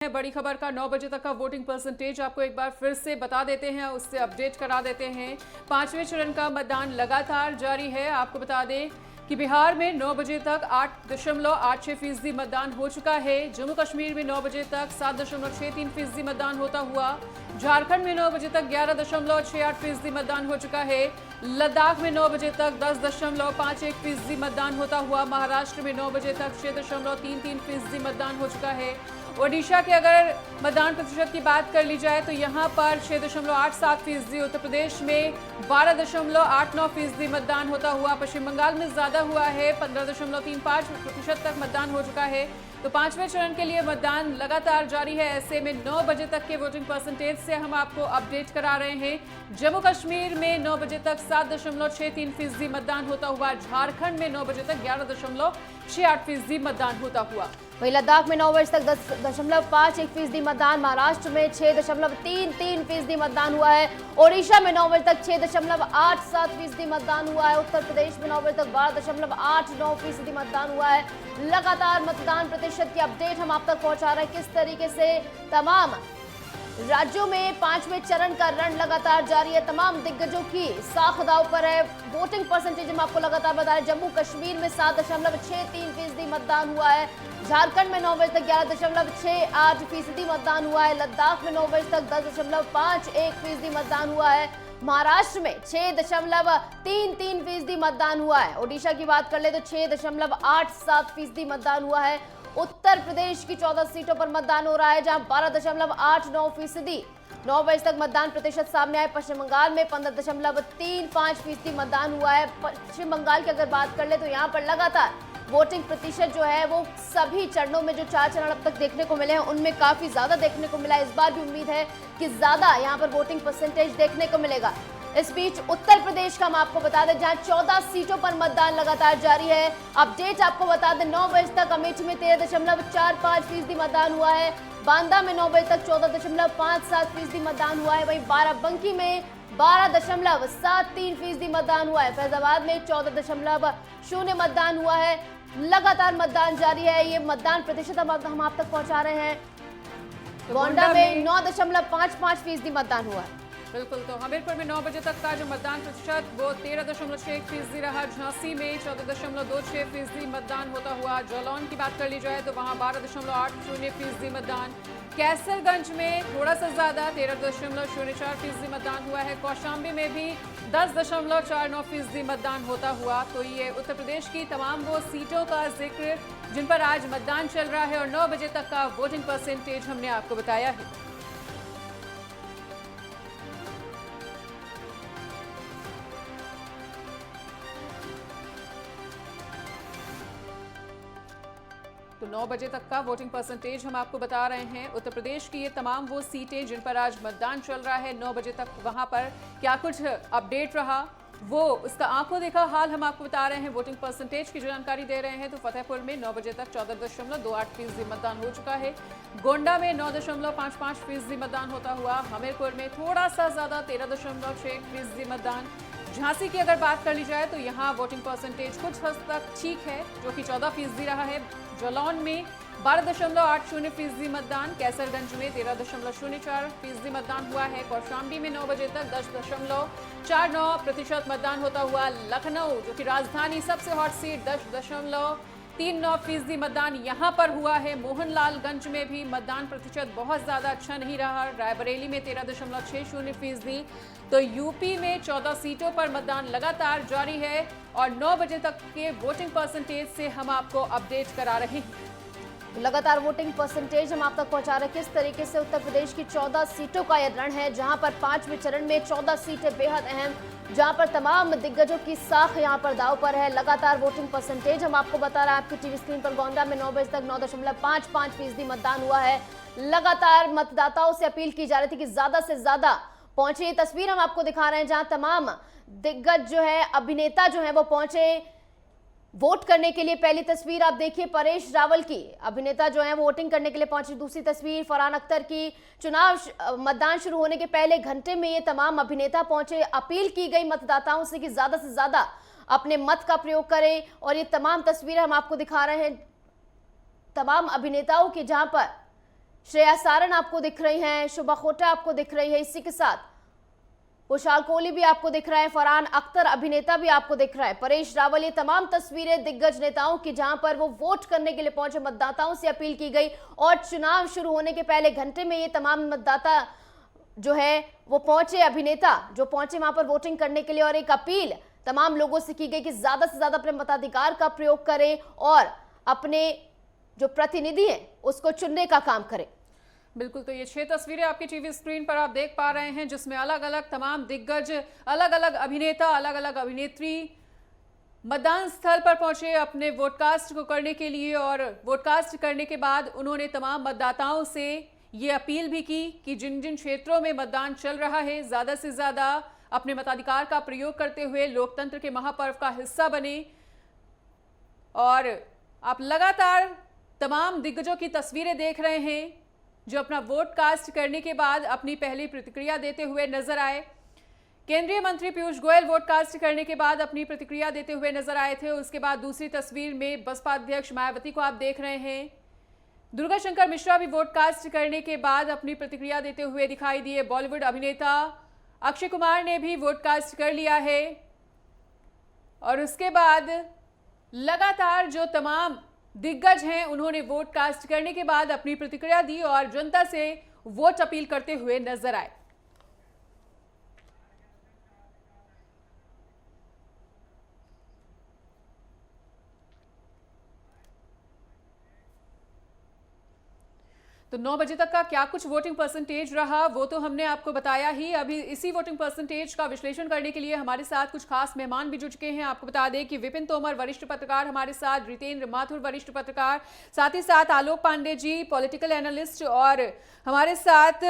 बड़ी खबर का 9 बजे तक का वोटिंग परसेंटेज आपको एक बार फिर से बता देते हैं, उससे अपडेट करा देते हैं। पांचवें चरण का मतदान लगातार जारी है। आपको बता दें कि बिहार में 9 बजे तक 8.86% मतदान हो चुका है। जम्मू कश्मीर में 9 बजे तक 7.63% मतदान होता हुआ। झारखंड में 9 बजे तक 11.68% मतदान हो चुका है। लद्दाख में 9 बजे तक 10.51% मतदान होता हुआ। महाराष्ट्र में 9 बजे तक 6.33% मतदान हो चुका है। ओडिशा के अगर मतदान प्रतिशत की बात कर ली जाए तो यहां पर 6.87%, उत्तर प्रदेश में 12.89% मतदान होता हुआ। पश्चिम बंगाल में ज्यादा हुआ है, 15.35% तक मतदान हो चुका है। तो पांचवें चरण के लिए मतदान लगातार जारी है। ऐसे में 9 बजे तक के वोटिंग परसेंटेज से हम आपको अपडेट करा रहे हैं। जम्मू कश्मीर में 9 बजे तक 7.63% मतदान होता हुआ। झारखंड में 9 बजे तक 11.68% मतदान होता हुआ। वहीं लद्दाख में 9 बजे तक 10.51% मतदान, महाराष्ट्र में 6.33% मतदान हुआ है। ओडिशा में 9 बजे तक 6.87% मतदान हुआ है। उत्तर प्रदेश में 9 बजे तक 12.89% मतदान हुआ है। लगातार मतदान प्रतिशत की अपडेट हम आप तक पहुंचा रहे हैं। किस तरीके से तमाम राज्यों में पांचवें चरण का रण लगातार जारी है। तमाम दिग्गजों की साख दांव पर है। वोटिंग परसेंटेज हम आपको लगातार बता रहे हैं। जम्मू कश्मीर में 7.63% मतदान हुआ है। झारखंड में 9 बजे तक 11.68% मतदान हुआ है। लद्दाख में 9 बजे तक 10.51% मतदान हुआ है। महाराष्ट्र में 6.33% मतदान हुआ है। ओडिशा की बात कर ले तो 6.87% मतदान हुआ है। उत्तर प्रदेश की 14 सीटों पर मतदान हो रहा है, जहां 12.89%। 9 बजे तक मतदान प्रतिशत सामने आए। पश्चिम बंगाल में 15.35% मतदान हुआ है। पश्चिम बंगाल की अगर बात कर ले तो यहाँ पर लगातार वोटिंग प्रतिशत जो है वो सभी चरणों में, जो 4 चरण अब तक देखने को मिले हैं उनमें काफी ज्यादा देखने को मिला है। इस बार भी उम्मीद है कि ज्यादा यहाँ पर वोटिंग परसेंटेज देखने को मिलेगा। इस बीच उत्तर प्रदेश का हम आपको बता दें, जहां 14 सीटों पर मतदान लगातार जारी है। अपडेट आपको बता दें, 9 बजे तक अमेठी में 13.45% मतदान हुआ है। बांदा में 9 बजे तक 14.57% मतदान हुआ है। वहीं बाराबंकी में 12.73% मतदान हुआ है। फैजाबाद में 14.0 मतदान हुआ है। लगातार मतदान जारी है। ये मतदान प्रतिशत हम आप तक पहुंचा रहे हैं। गोंडा में 9.55% मतदान हुआ है। बिल्कुल, तो हमीरपुर में 9 बजे तक का जो मतदान प्रतिशत वो 13.61% रहा। झांसी में 14.26% मतदान होता हुआ। जालौन की बात कर ली जाए तो वहां 12.80% मतदान। कैसरगंज में थोड़ा सा ज्यादा 13.04% मतदान हुआ है। कौशाम्बी में भी 10.49% मतदान होता हुआ। तो ये उत्तर प्रदेश की तमाम वो सीटों का जिक्र जिन पर आज मतदान चल रहा है और 9 बजे तक का वोटिंग परसेंटेज हमने आपको बताया है। तो 9 बजे तक का वोटिंग परसेंटेज हम आपको बता रहे हैं। उत्तर प्रदेश की ये तमाम वो सीटें जिन पर आज मतदान चल रहा है, 9 बजे तक वहां पर क्या कुछ अपडेट रहा वो उसका आंखों देखा हाल हम आपको बता रहे हैं। वोटिंग परसेंटेज की जानकारी दे रहे हैं तो फतेहपुर में 9 बजे तक 14.28% मतदान हो चुका है। गोंडा में 9.55% मतदान होता हुआ। हमीरपुर में थोड़ा सा ज्यादा 13.61% मतदान। झांसी की अगर बात कर ली जाए तो यहाँ वोटिंग परसेंटेज कुछ हद तक ठीक है, जो कि 14% रहा है। जालौन में 12.80% मतदान। कैसरगंज में 13.04% मतदान हुआ है। कौशाम्बी में 9 बजे तक 10.49% मतदान होता हुआ। लखनऊ जो कि राजधानी सबसे हॉट सीट 10.39% मतदान यहां पर हुआ है। मोहनलालगंज में भी मतदान प्रतिशत बहुत ज्यादा अच्छा नहीं रहा। रायबरेली में 13.60%। तो यूपी में 14 सीटों पर मतदान लगातार जारी है और 9 बजे तक के वोटिंग परसेंटेज से हम आपको अपडेट करा रहे हैं। लगातार वोटिंग परसेंटेज हम आप तक पहुंचा रहे हैं। किस तरीके से उत्तर प्रदेश की 14 सीटों का यह रण है, जहां पर पांचवें चरण में 14 सीटें बेहद अहम, जहां पर तमाम दिग्गजों की साख यहां पर दाव पर है। लगातार वोटिंग परसेंटेज हम आपको बता रहे हैं आपकी टीवी स्क्रीन पर। गोंडा में 9 बजे तक 9.55% मतदान हुआ है। लगातार मतदाताओं से अपील की जा रही थी कि ज्यादा से ज्यादा पहुंचे। ये तस्वीर हम आपको दिखा रहे हैं जहां तमाम दिग्गज जो है, अभिनेता जो है वो पहुंचे वोट करने के लिए। पहली तस्वीर आप देखिए परेश रावल की, अभिनेता जो है वो वोटिंग करने के लिए पहुंचे। दूसरी तस्वीर फरहान अख्तर की, चुनाव मतदान शुरू होने के पहले घंटे में ये तमाम अभिनेता पहुंचे। अपील की गई मतदाताओं से कि ज्यादा से ज्यादा अपने मत का प्रयोग करें। और ये तमाम तस्वीरें हम आपको दिखा रहे हैं तमाम अभिनेताओं की, जहां पर श्रेया सारन आपको दिख रही हैं, शुभा खोटा आपको दिख रही है, इसी के साथ कुशाल कोहली भी आपको दिख रहा है, फरहान अख्तर अभिनेता भी आपको दिख रहा है, परेश रावल। ये तमाम तस्वीरें दिग्गज नेताओं की, जहां पर वो वोट करने के लिए पहुंचे, मतदाताओं से अपील की गई और चुनाव शुरू होने के पहले घंटे में ये तमाम मतदाता जो है वो पहुंचे, अभिनेता जो पहुंचे वहां पर वोटिंग करने के लिए, और एक अपील तमाम लोगों से की गई कि ज्यादा से ज्यादा अपने मताधिकार का प्रयोग करें और अपने जो प्रतिनिधि है उसको चुनने का काम करें। बिल्कुल, तो ये 6 तस्वीरें आपकी टीवी स्क्रीन पर आप देख पा रहे हैं, जिसमें अलग अलग तमाम दिग्गज, अलग अलग अभिनेता, अलग अलग अभिनेत्री मतदान स्थल पर पहुंचे अपने वोटकास्ट को करने के लिए। और वोटकास्ट करने के बाद उन्होंने तमाम मतदाताओं से ये अपील भी की कि जिन जिन क्षेत्रों में मतदान चल रहा है, ज़्यादा से ज़्यादा अपने मताधिकार का प्रयोग करते हुए लोकतंत्र के महापर्व का हिस्सा बने। और आप लगातार तमाम दिग्गजों की तस्वीरें देख रहे हैं जो अपना वोट कास्ट करने के बाद अपनी पहली प्रतिक्रिया देते हुए नजर आए। केंद्रीय मंत्री पीयूष गोयल वोट कास्ट करने के बाद अपनी प्रतिक्रिया देते हुए नजर आए थे। उसके बाद दूसरी तस्वीर में बसपा अध्यक्ष मायावती को आप देख रहे हैं। दुर्गा शंकर मिश्रा भी वोट कास्ट करने के बाद अपनी प्रतिक्रिया देते हुए दिखाई दिए। बॉलीवुड अभिनेता अक्षय कुमार ने भी वोट कास्ट कर लिया है। और उसके बाद लगातार जो तमाम दिग्गज हैं उन्होंने वोट कास्ट करने के बाद अपनी प्रतिक्रिया दी और जनता से वोट अपील करते हुए नजर आए। तो 9 बजे तक का क्या कुछ वोटिंग परसेंटेज रहा वो तो हमने आपको बताया ही। अभी इसी वोटिंग परसेंटेज का विश्लेषण करने के लिए हमारे साथ कुछ खास मेहमान भी जुड़ चुके हैं। आपको बता दें कि विपिन तोमर वरिष्ठ पत्रकार हमारे साथ, रितेंद्र माथुर वरिष्ठ पत्रकार, साथ ही साथ आलोक पांडे जी पॉलिटिकल एनालिस्ट, और हमारे साथ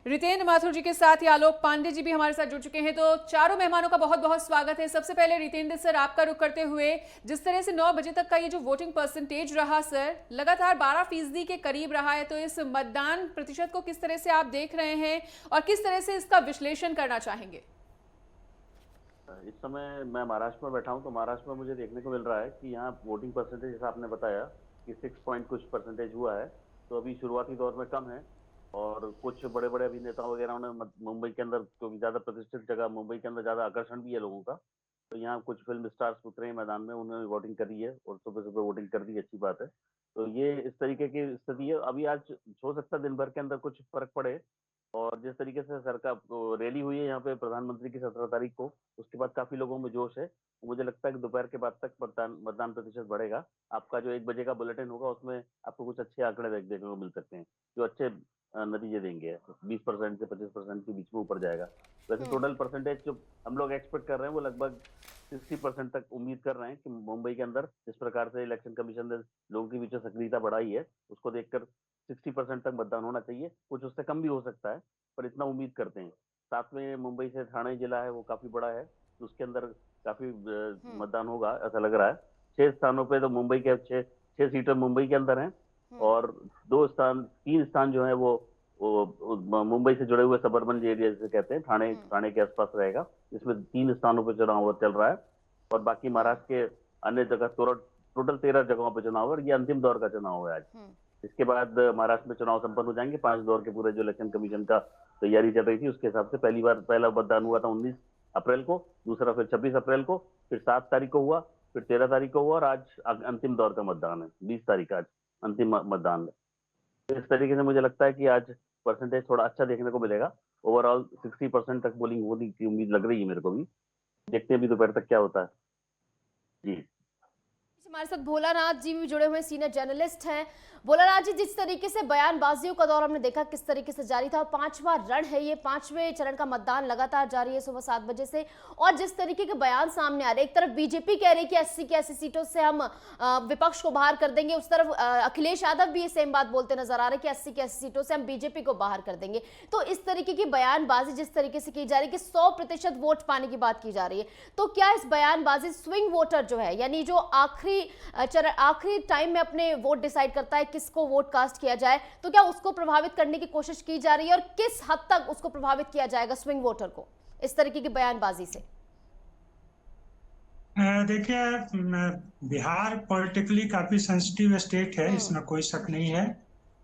रितेंद्र माथुर जी के साथ ही आलोक पांडे जी भी हमारे साथ जुड़ चुके हैं। तो चारों मेहमानों का बहुत बहुत स्वागत है। सबसे पहले रितेंद्र सर, आपका रुख करते हुए, जिस तरह से 9 बजे तक का ये जो वोटिंग परसेंटेज रहा सर, लगातार 12% के करीब रहा है, तो इस मतदान प्रतिशत को किस तरह से आप देख रहे हैं और किस तरह से इसका विश्लेषण करना चाहेंगे? इस समय मैं महाराष्ट्र में बैठा हूं, तो महाराष्ट्र में मुझे देखने को मिल रहा है कि यहाँ वोटिंग परसेंटेज, जैसा आपने बताया कि 6 पॉइंट कुछ परसेंटेज हुआ है, तो अभी शुरुआती दौर में कम है। और कुछ बड़े बड़े अभिनेता वगैरह ने मुंबई के अंदर, क्योंकि ज्यादा प्रतिष्ठित जगह मुंबई के अंदर, ज्यादा आकर्षण भी है लोगों का, तो यहाँ कुछ फिल्म स्टार्स उतरे हैं मैदान में, उन्होंने वोटिंग करी है और सुबह सुबह वोटिंग कर दी, अच्छी बात है। तो ये इस तरीके की स्थिति है। अभी आज हो सकता है दिन भर के अंदर कुछ फर्क पड़े। और जिस तरीके से सरकार रैली हुई है यहाँ पे प्रधानमंत्री की 17 तारीख को, उसके बाद काफी लोगों में जोश है। मुझे लगता है कि दोपहर के बाद तक मतदान प्रतिशत बढ़ेगा। आपका जो 1 बजे का बुलेटिन होगा उसमें आपको कुछ अच्छे आंकड़े देखने को मिल सकते हैं जो अच्छे नतीजे देंगे। 20% से 25% के बीच में ऊपर जाएगा। वैसे टोटल परसेंटेज जो हम लोग एक्सपेक्ट कर रहे हैं वो लगभग 60% तक उम्मीद कर रहे हैं कि मुंबई के अंदर जिस प्रकार से इलेक्शन कमीशन ने लोगों के बीच सक्रियता बढ़ाई है, उसको देखकर 60% तक मतदान होना चाहिए। कुछ उससे कम भी हो सकता है, पर इतना उम्मीद करते हैं। साथ में मुंबई से ठाणे जिला है, वो काफी बड़ा है, तो उसके अंदर काफी मतदान होगा ऐसा लग रहा है। 6 स्थानों पे तो मुंबई के 6 सीटें मुंबई के अंदर हैं, और 3 स्थान जो है वो मुंबई से जुड़े हुए सबर्बन एरिया जिसे कहते हैं, ठाणे के आसपास रहेगा, जिसमें 3 स्थानों पर चुनाव चल रहा है। और बाकी महाराष्ट्र के अन्य जगह टोटल 13 जगहों पर चुनाव है, और ये अंतिम दौर का चुनाव है आज। इसके बाद महाराष्ट्र में चुनाव संपन्न हो जाएंगे। 5 दौर के पूरे जो इलेक्शन कमीशन का तैयारी चल रही थी उसके हिसाब से पहला मतदान हुआ था 19 अप्रैल को, दूसरा फिर 26 अप्रैल को, फिर 7 तारीख को हुआ, फिर 13 तारीख को हुआ, और आज अंतिम दौर का मतदान है, 20 तारीख आज अंतिम मतदान है। तो इस तरीके से मुझे लगता है कि आज परसेंटेज थोड़ा अच्छा देखने को मिलेगा। ओवरऑल 60% तक पोलिंग होने की उम्मीद लग रही है मेरे को भी। देखते हैं अभी दोपहर तक क्या होता है। जी, हमारे साथ भोलानाथ जी भी जुड़े हुए सीनियर जर्नलिस्ट हैं। भोलानाथ जी, जिस तरीके से बयानबाजियों का दौर हमने देखा किस तरीके से जारी था, 5वां रण है ये, 5वें चरण का मतदान लगातार जारी है सुबह 7 बजे से, और जिस तरीके के बयान सामने आ रहे, एक तरफ बीजेपी कह रही कि 80 की 80 सीटों से हम विपक्ष को बाहर कर देंगे, उस तरफ अखिलेश यादव भी ये सेम बात बोलते नजर आ रहे कि 80 की 80 सीटों से हम बीजेपी को बाहर कर देंगे। तो इस तरीके की बयानबाजी जिस तरीके से की जा रही है कि 100% वोट पाने की बात की जा रही है, तो क्या इस बयानबाजी स्विंग वोटर जो है, यानी जो आखिरी टाइम में अपने वोट डिसाइड करता है किसको वोट कास्ट किया जाए, तो क्या उसको प्रभावित करने की कोशिश की जा रही है, और किस हद तक उसको प्रभावित किया जाएगा स्विंग वोटर को इस तरीके की बयानबाजी से? देखिए, बिहार पॉलिटिकली काफी सेंसिटिव स्टेट है, इसमें कोई शक नहीं है।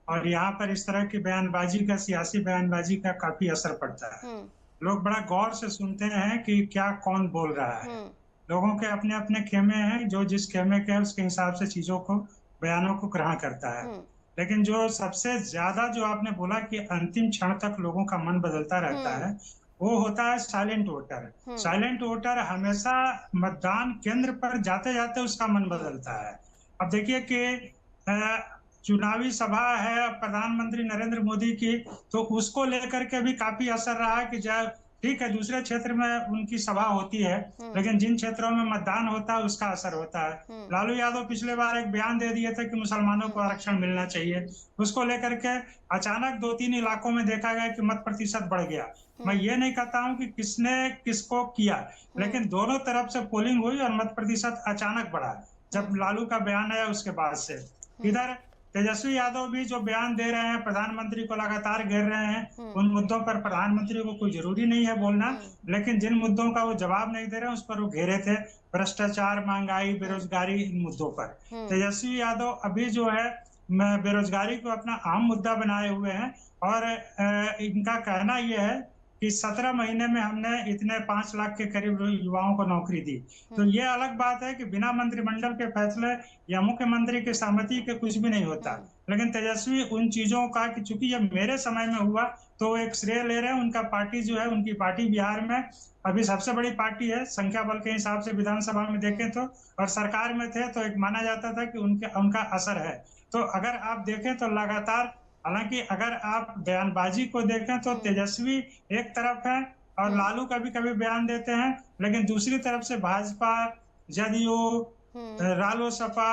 और यहाँ पर इस तरह की बयानबाजी का, सियासी बयानबाजी का काफी असर पड़ता है। लोग बड़ा गौर से सुनते हैं कि क्या कौन बोल रहा है। लोगों के अपने अपने खेमे हैं, जो जिस खेमे के है उसके हिसाब से चीजों को, बयानों को ग्रहण करता है। लेकिन जो सबसे ज्यादा जो आपने बोला कि अंतिम क्षण तक लोगों का मन बदलता रहता है, वो होता है साइलेंट वोटर। साइलेंट वोटर हमेशा मतदान केंद्र पर जाते जाते उसका मन बदलता है। अब देखिए कि चुनावी सभा है प्रधानमंत्री नरेंद्र मोदी की, तो उसको लेकर के भी काफी असर रहा कि ठीक है दूसरे क्षेत्र में उनकी सभा होती है, लेकिन जिन क्षेत्रों में मतदान होता है उसका असर होता है। लालू यादव पिछले बार एक बयान दे दिए थे कि मुसलमानों को आरक्षण मिलना चाहिए, उसको लेकर के अचानक 2-3 इलाकों में देखा गया कि मत प्रतिशत बढ़ गया। मैं ये नहीं कहता हूं कि किसने किसको किया, लेकिन दोनों तरफ से पोलिंग हुई और मत प्रतिशत अचानक बढ़ा जब लालू का बयान आया उसके बाद से। इधर तेजस्वी यादव भी जो बयान दे रहे हैं, प्रधानमंत्री को लगातार घेर रहे हैं। उन मुद्दों पर प्रधानमंत्री को कोई जरूरी नहीं है बोलना, लेकिन जिन मुद्दों का वो जवाब नहीं दे रहे उस पर वो घेरे थे, भ्रष्टाचार, महंगाई, बेरोजगारी, इन मुद्दों पर। तेजस्वी यादव अभी जो है बेरोजगारी को अपना अहम मुद्दा बनाए हुए हैं और इनका कहना यह है कि 17 महीने में हमने इतने 5 लाख के करीब युवाओं को नौकरी दी। तो ये अलग बात है कि बिना मंत्रिमंडल के फैसले या मुख्यमंत्री की सहमति के कुछ भी नहीं होता, लेकिन तेजस्वी उन चीजों का कि चूंकि ये मेरे समय में हुआ तो एक श्रेय ले रहे हैं। उनका पार्टी जो है, उनकी पार्टी बिहार में अभी सबसे बड़ी पार्टी है संख्या बल के हिसाब से, विधानसभा में देखें तो, और सरकार में थे तो एक माना जाता था कि उनका असर है। तो अगर आप देखें तो लगातार, हालांकि अगर आप बयानबाजी को देखें तो तेजस्वी एक तरफ है और लालू कभी कभी बयान देते हैं, लेकिन दूसरी तरफ से भाजपा, जदयू, रालोसपा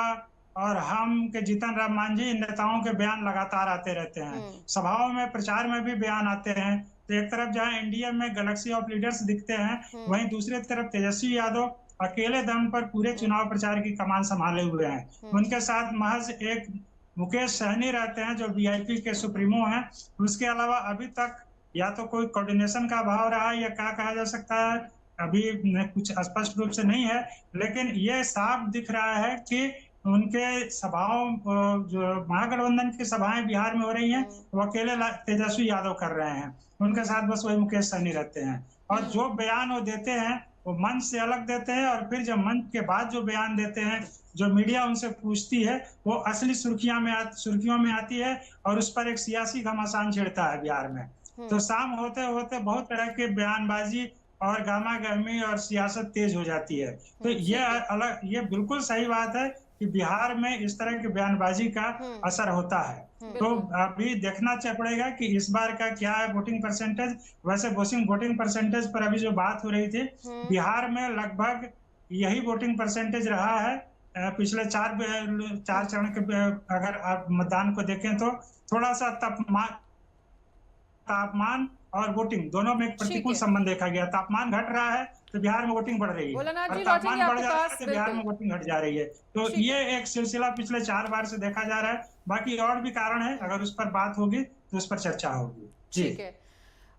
और हम के जीतन राम मांझी, इन नेताओं के बयान लगातार आते रहते हैं। सभाओं में, प्रचार में भी बयान आते हैं। तो एक तरफ जहां एनडीए में गैलेक्सी ऑफ लीडर्स दिखते हैं, वहीं दूसरी तरफ तेजस्वी यादव अकेले दम पर पूरे चुनाव प्रचार की कमान संभाले हुए हैं। उनके साथ महज एक मुकेश सहनी रहते हैं जो वीआईपी के सुप्रीमो हैं। उसके अलावा अभी तक या तो कोई कोऑर्डिनेशन का अभाव रहा है या क्या कहा जा सकता है, अभी कुछ स्पष्ट रूप से नहीं है, लेकिन ये साफ दिख रहा है कि उनके सभाओं, जो महागठबंधन की सभाएं बिहार में हो रही हैं, वो अकेले तेजस्वी यादव कर रहे हैं। उनके साथ बस वही मुकेश सहनी रहते हैं और जो बयान वो देते हैं वो मंच से अलग देते हैं, और फिर जब मंच के बाद जो बयान देते हैं, जो मीडिया उनसे पूछती है, वो असली सुर्खियों में आती है और उस पर एक सियासी घमासान छिड़ता है बिहार में। तो शाम होते होते बहुत तरह के बयानबाजी और गामा गर्मी और सियासत तेज हो जाती है। तो ये बिल्कुल सही बात है कि बिहार में इस तरह की बयानबाजी का असर होता है। तो अभी देखना पड़ेगा कि इस बार का क्या है वोटिंग परसेंटेज। वैसे वोटिंग परसेंटेज पर अभी जो बात हो रही थी, बिहार में लगभग यही वोटिंग परसेंटेज रहा है पिछले चार चरण के। अगर आप मतदान को देखें तो थोड़ा सा तापमान और वोटिंग दोनों में एक प्रतिकूल संबंध देखा गया। तापमान घट रहा है तो बिहार में वोटिंग बढ़ रही है, और तापमान बढ़ जा रहा है तो बिहार में वोटिंग घट जा रही है। तो ये एक सिलसिला पिछले 4 बार से देखा जा रहा है। बाकी और भी कारण है, अगर उस पर बात होगी तो उस पर चर्चा होगी। ठीक है,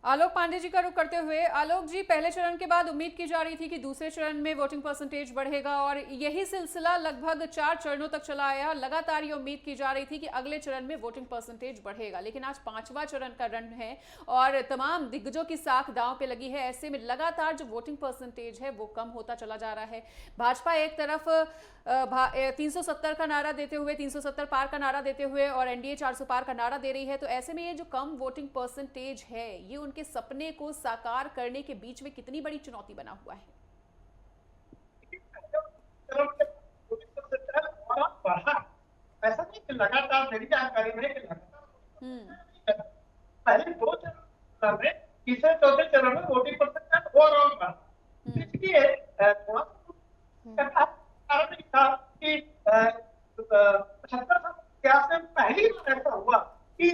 आलोक पांडे जी का रुख करते हुए, आलोक जी, पहले चरण के बाद उम्मीद की जा रही थी कि दूसरे चरण में वोटिंग परसेंटेज बढ़ेगा और यही सिलसिला लगभग 4 चरणों तक चला आया। लगातार ये उम्मीद की जा रही थी कि अगले चरण में वोटिंग परसेंटेज बढ़ेगा, लेकिन आज 5वां चरण का रण है और तमाम दिग्गजों की साख दांव पे लगी है। ऐसे में लगातार जो वोटिंग परसेंटेज है वो कम होता चला जा रहा है। भाजपा एक तरफ 370 का नारा देते हुए, 370 पार का नारा देते हुए और एनडीए 400 पार का नारा दे रही है। तो ऐसे में ये जो कम वोटिंग परसेंटेज है, ये उनके सपने को साकार करने के बीच में कितनी बड़ी चुनौती बना हुआ है? ऐसा नहीं कि लगातार, मेरी जानकारी में पहले 2 चरण में, तीसरे चौथे चरण में वोटिंग परसेंटेज ओवरऑल बढ़ा। इसलिए कारण था कि 75 से पहली बार ऐसा हुआ कि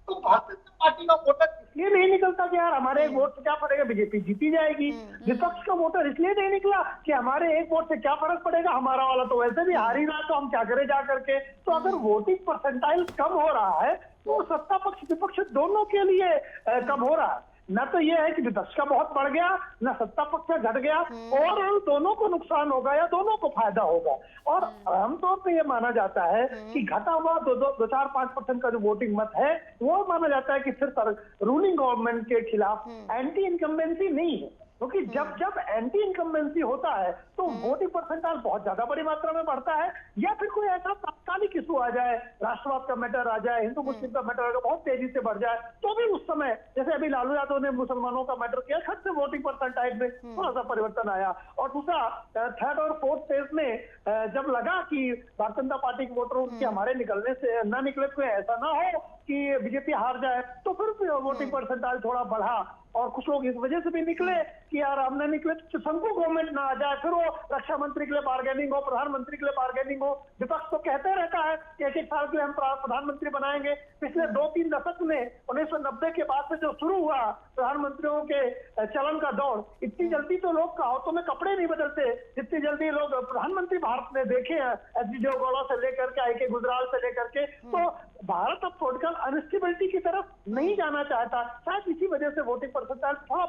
तो भारतीय जनता पार्टी का वोटर इसलिए नहीं निकलता कि यार हमारे एक वोट से क्या पड़ेगा, बीजेपी जीती जाएगी। विपक्ष का वोटर इसलिए नहीं निकला कि हमारे एक वोट से क्या फर्क पड़ेगा, हमारा वाला तो वैसे भी हार ही रहा, तो हम क्या करें जा करके। तो अगर वोटिंग परसेंटाइल कम हो रहा है तो सत्ता पक्ष विपक्ष दोनों के लिए कम हो रहा है। न तो ये है कि विपक्ष का बहुत बढ़ गया, न सत्ता पक्ष घट गया, और दोनों को नुकसान होगा या दोनों को फायदा होगा। और आमतौर पे ये माना जाता है कि घटा हुआ 2-4-5% का जो वोटिंग मत है वो माना जाता है कि सिर्फ रूलिंग गवर्नमेंट के खिलाफ एंटी इनकम्बेंसी नहीं है, क्योंकि जब जब एंटी इनकम्बेंसी होता है तो वोटिंग परसेंटाइल बहुत ज्यादा बड़ी मात्रा में बढ़ता है, या फिर कोई ऐसा तात्कालिक इशू आ जाए, राष्ट्रवाद का मैटर आ जाए, हिंदू मुस्लिम का मैटर अगर बहुत तेजी से बढ़ जाए तो भी उस समय, जैसे अभी लालू यादव ने मुसलमानों का मैटर किया, खट से वोटिंग परसेंटाइल में थोड़ा सा परिवर्तन आया। और दूसरा, थर्ड और फोर्थ फेज में जब लगा कि भारतीय जनता पार्टी के वोटर उनके हमारे निकलने से ना निकले, कोई ऐसा ना हो कि बीजेपी हार जाए, तो फिर वोटिंग परसेंटाइल थोड़ा बढ़ा। और कुछ लोग इस वजह से भी निकले कि यार हमने निकले तो शंकु गवर्नमेंट ना आ जाए, फिर वो रक्षा मंत्री के लिए बार्गेनिंग हो, प्रधानमंत्री के लिए बार्गेनिंग हो। विपक्ष तो कहते रहता है कि 1-1 साल के लिए हम प्रधानमंत्री बनाएंगे। पिछले 2-3 दशक में 1990 के बाद से जो शुरू हुआ प्रधानमंत्रियों के चलन का दौर, इतनी जल्दी तो लोग कहावतों में कपड़े नहीं बदलते जितनी जल्दी लोग प्रधानमंत्री भारत में देखे हैं, एच.डी. देवेगौड़ा से लेकर के आई.के. गुजराल से लेकर के। तो भारत अब पॉलिटिकल अनस्टेबिलिटी की तरफ नहीं जाना चाहता, शायद इसी वजह से वोटिंग परसेंटाइल थोड़ा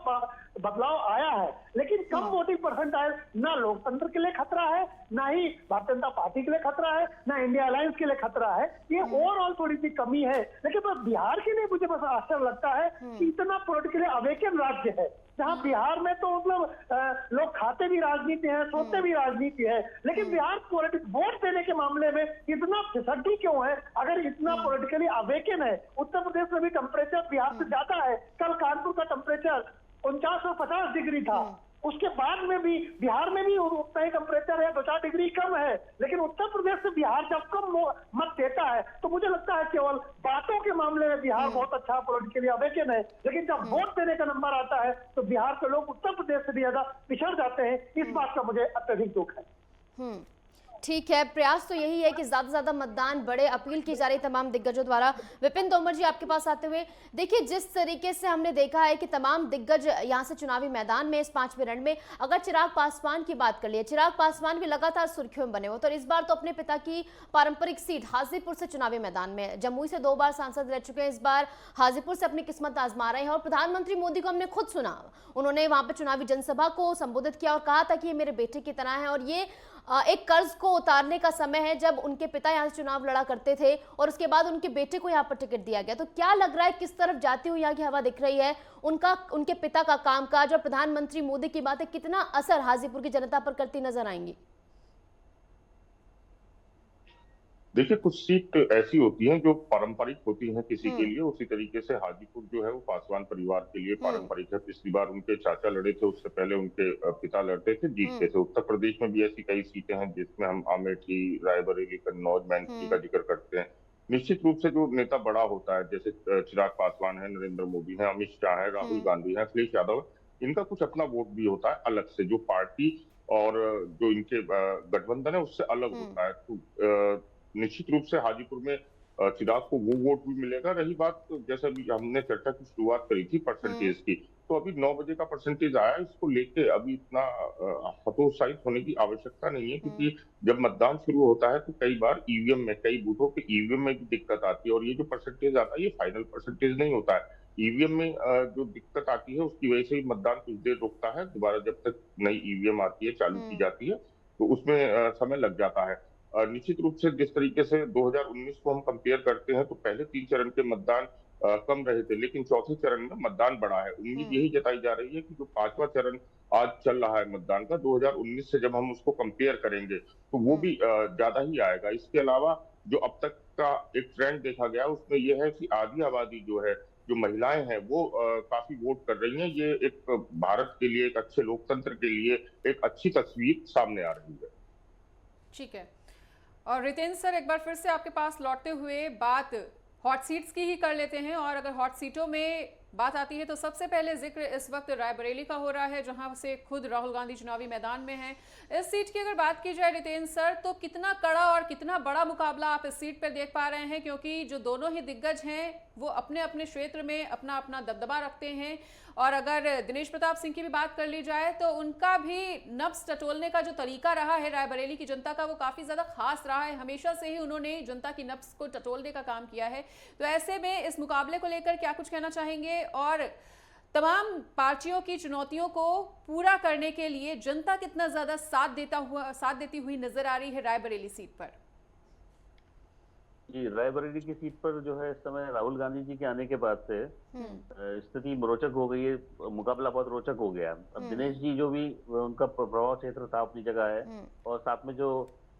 बदलाव आया है। लेकिन कम वोटिंग परसेंटाइल ना लोकतंत्र के लिए खतरा है, ना ही भारतीय जनता पार्टी के लिए खतरा है, ना इंडिया अलायंस के लिए खतरा है। ये ओवरऑल थोड़ी सी कमी है। लेकिन बस बिहार के लिए मुझे बस आश्चर्य लगता है कि इतना पॉलिटिकली अवेकन राज्य है, जहाँ बिहार में तो मतलब लोग खाते भी राजनीति है, सोते भी राजनीति है, लेकिन बिहार पॉलिटिक्स वोट देने के मामले में इतना फिसड्डी क्यों है? अगर इतना पॉलिटिकली अवेकन है, उत्तर प्रदेश में भी टेम्परेचर बिहार से ज्यादा है। कल कानपुर का टेम्परेचर 49 और 50 डिग्री था, उसके बाद में भी बिहार में भी उतना ही टेम्परेचर है, 2-4 डिग्री कम है। लेकिन उत्तर प्रदेश से बिहार जब कम मत देता है तो मुझे लगता है केवल बातों के मामले में बिहार बहुत अच्छा पॉलिटिकली अवेकन है, लेकिन जब वोट देने का नंबर आता है तो बिहार के लोग उत्तर प्रदेश से भी ज्यादा पिछड़ जाते हैं। इस बात का मुझे अत्यधिक दुख है। ठीक है, प्रयास तो यही है कि ज्यादा से ज्यादा मतदान बढ़े, अपील की जा रही तमाम दिग्गजों द्वारा। विपिन तोमर जी, आपके पास आते हुए, देखिए जिस तरीके से हमने देखा है कि तमाम दिग्गज यहां से चुनावी मैदान में इस 5वें रण में, अगर चिराग पासवान की बात कर लिए, चिराग पासवान भी लगातार सुर्खियों में बने हो, तो इस बार तो अपने पिता की पारंपरिक सीट हाजीपुर से चुनावी मैदान में, जमुई से 2 बार सांसद रह चुके हैं, इस बार हाजीपुर से अपनी किस्मत आजमा रहे हैं। और प्रधानमंत्री मोदी को हमने खुद सुना, उन्होंने वहां पर चुनावी जनसभा को संबोधित किया और कहा था कि ये मेरे बेटे की तरह है और ये एक कर्ज को उतारने का समय है, जब उनके पिता यहाँ से चुनाव लड़ा करते थे और उसके बाद उनके बेटे को यहाँ पर टिकट दिया गया। तो क्या लग रहा है, किस तरफ जाती हुई यहाँ की हवा दिख रही है? उनके पिता का कामकाज और प्रधानमंत्री मोदी की बातें कितना असर हाजीपुर की जनता पर करती नजर आएंगी? देखिए, कुछ सीट ऐसी होती हैं जो पारंपरिक होती हैं किसी के लिए, उसी तरीके से हाजीपुर जो है वो पासवान परिवार के लिए पारंपरिक है। पिछली बार उनके चाचा लड़े थे, उससे पहले उनके पिता लड़ते थे, जीतते थे। उत्तर प्रदेश में भी ऐसी कई सीटें हैं जिसमें हम अमेठी, रायबरेली, कन्नौज, मैनपुरी का जिक्र करते हैं। निश्चित रूप से जो नेता बड़ा होता है, जैसे चिराग पासवान है, नरेंद्र मोदी है, अमित शाह है, राहुल गांधी है, अखिलेश यादव है, इनका कुछ अपना वोट भी होता है अलग से, जो पार्टी और जो इनके गठबंधन है उससे अलग होता है। तो निश्चित रूप से हाजीपुर में चिराग को वो वोट भी मिलेगा। रही बात, जैसे अभी हमने चर्चा की शुरुआत करी थी परसेंटेज की, तो अभी 9 बजे का परसेंटेज आया, इसको लेके अभी इतना हतोत्साहित होने की आवश्यकता नहीं है, क्योंकि जब मतदान शुरू होता है तो कई बार ईवीएम में, कई बूथों पे ईवीएम में भी दिक्कत आती है, और ये जो परसेंटेज आता है ये फाइनल परसेंटेज नहीं होता है। ईवीएम में जो दिक्कत आती है उसकी वजह से भी मतदान कुछ देर रुकता है, दोबारा जब तक नई ईवीएम आती है, चालू की जाती है, तो उसमें समय लग जाता है। निश्चित रूप से जिस तरीके से 2019 को हम कंपेयर करते हैं तो पहले 3 चरण के मतदान कम रहे थे, लेकिन चौथे चरण में मतदान बढ़ा है। उम्मीद यही जताई जा रही है कि जो 5वां चरण आज चल रहा है मतदान का, 2019 से जब हम उसको कंपेयर करेंगे तो वो भी ज्यादा ही आएगा। इसके अलावा जो अब तक का एक ट्रेंड देखा गया उसमें यह है कि आधी आबादी जो है, जो महिलाएं हैं, वो काफी वोट कर रही हैं। ये एक भारत के लिए, एक अच्छे लोकतंत्र के लिए एक अच्छी तस्वीर सामने आ रही है। ठीक है, और रितेंद्र सर, एक बार फिर से आपके पास लौटते हुए बात हॉट सीट्स की ही कर लेते हैं। और अगर हॉट सीटों में बात आती है तो सबसे पहले जिक्र इस वक्त रायबरेली का हो रहा है, जहां से खुद राहुल गांधी चुनावी मैदान में हैं। इस सीट की अगर बात की जाए रितेंद्र सर, तो कितना कड़ा और कितना बड़ा मुकाबला आप इस सीट पर देख पा रहे हैं? क्योंकि जो दोनों ही दिग्गज हैं वो अपने अपने क्षेत्र में अपना अपना दबदबा रखते हैं। और अगर दिनेश प्रताप सिंह की भी बात कर ली जाए तो उनका भी नब्ज टटोलने का जो तरीका रहा है रायबरेली की जनता का, वो काफ़ी ज़्यादा खास रहा है। हमेशा से ही उन्होंने जनता की नब्ज को टटोलने का काम किया है। तो ऐसे में इस मुकाबले को लेकर क्या कुछ कहना चाहेंगे? और तमाम पार्टियों की चुनौतियों को पूरा करने के लिए जनता कितना ज्यादा साथ देती हुई नजर आ रही है रायबरेली सीट पर? जी, रायबरेली की सीट पर जो है इस समय राहुल गांधी जी के आने के बाद से स्थिति रोचक हो गई है, मुकाबला बहुत रोचक हो गया। अब दिनेश जी जो भी उनका प्रभाव क्षेत्र था अपनी जगह है, और साथ में जो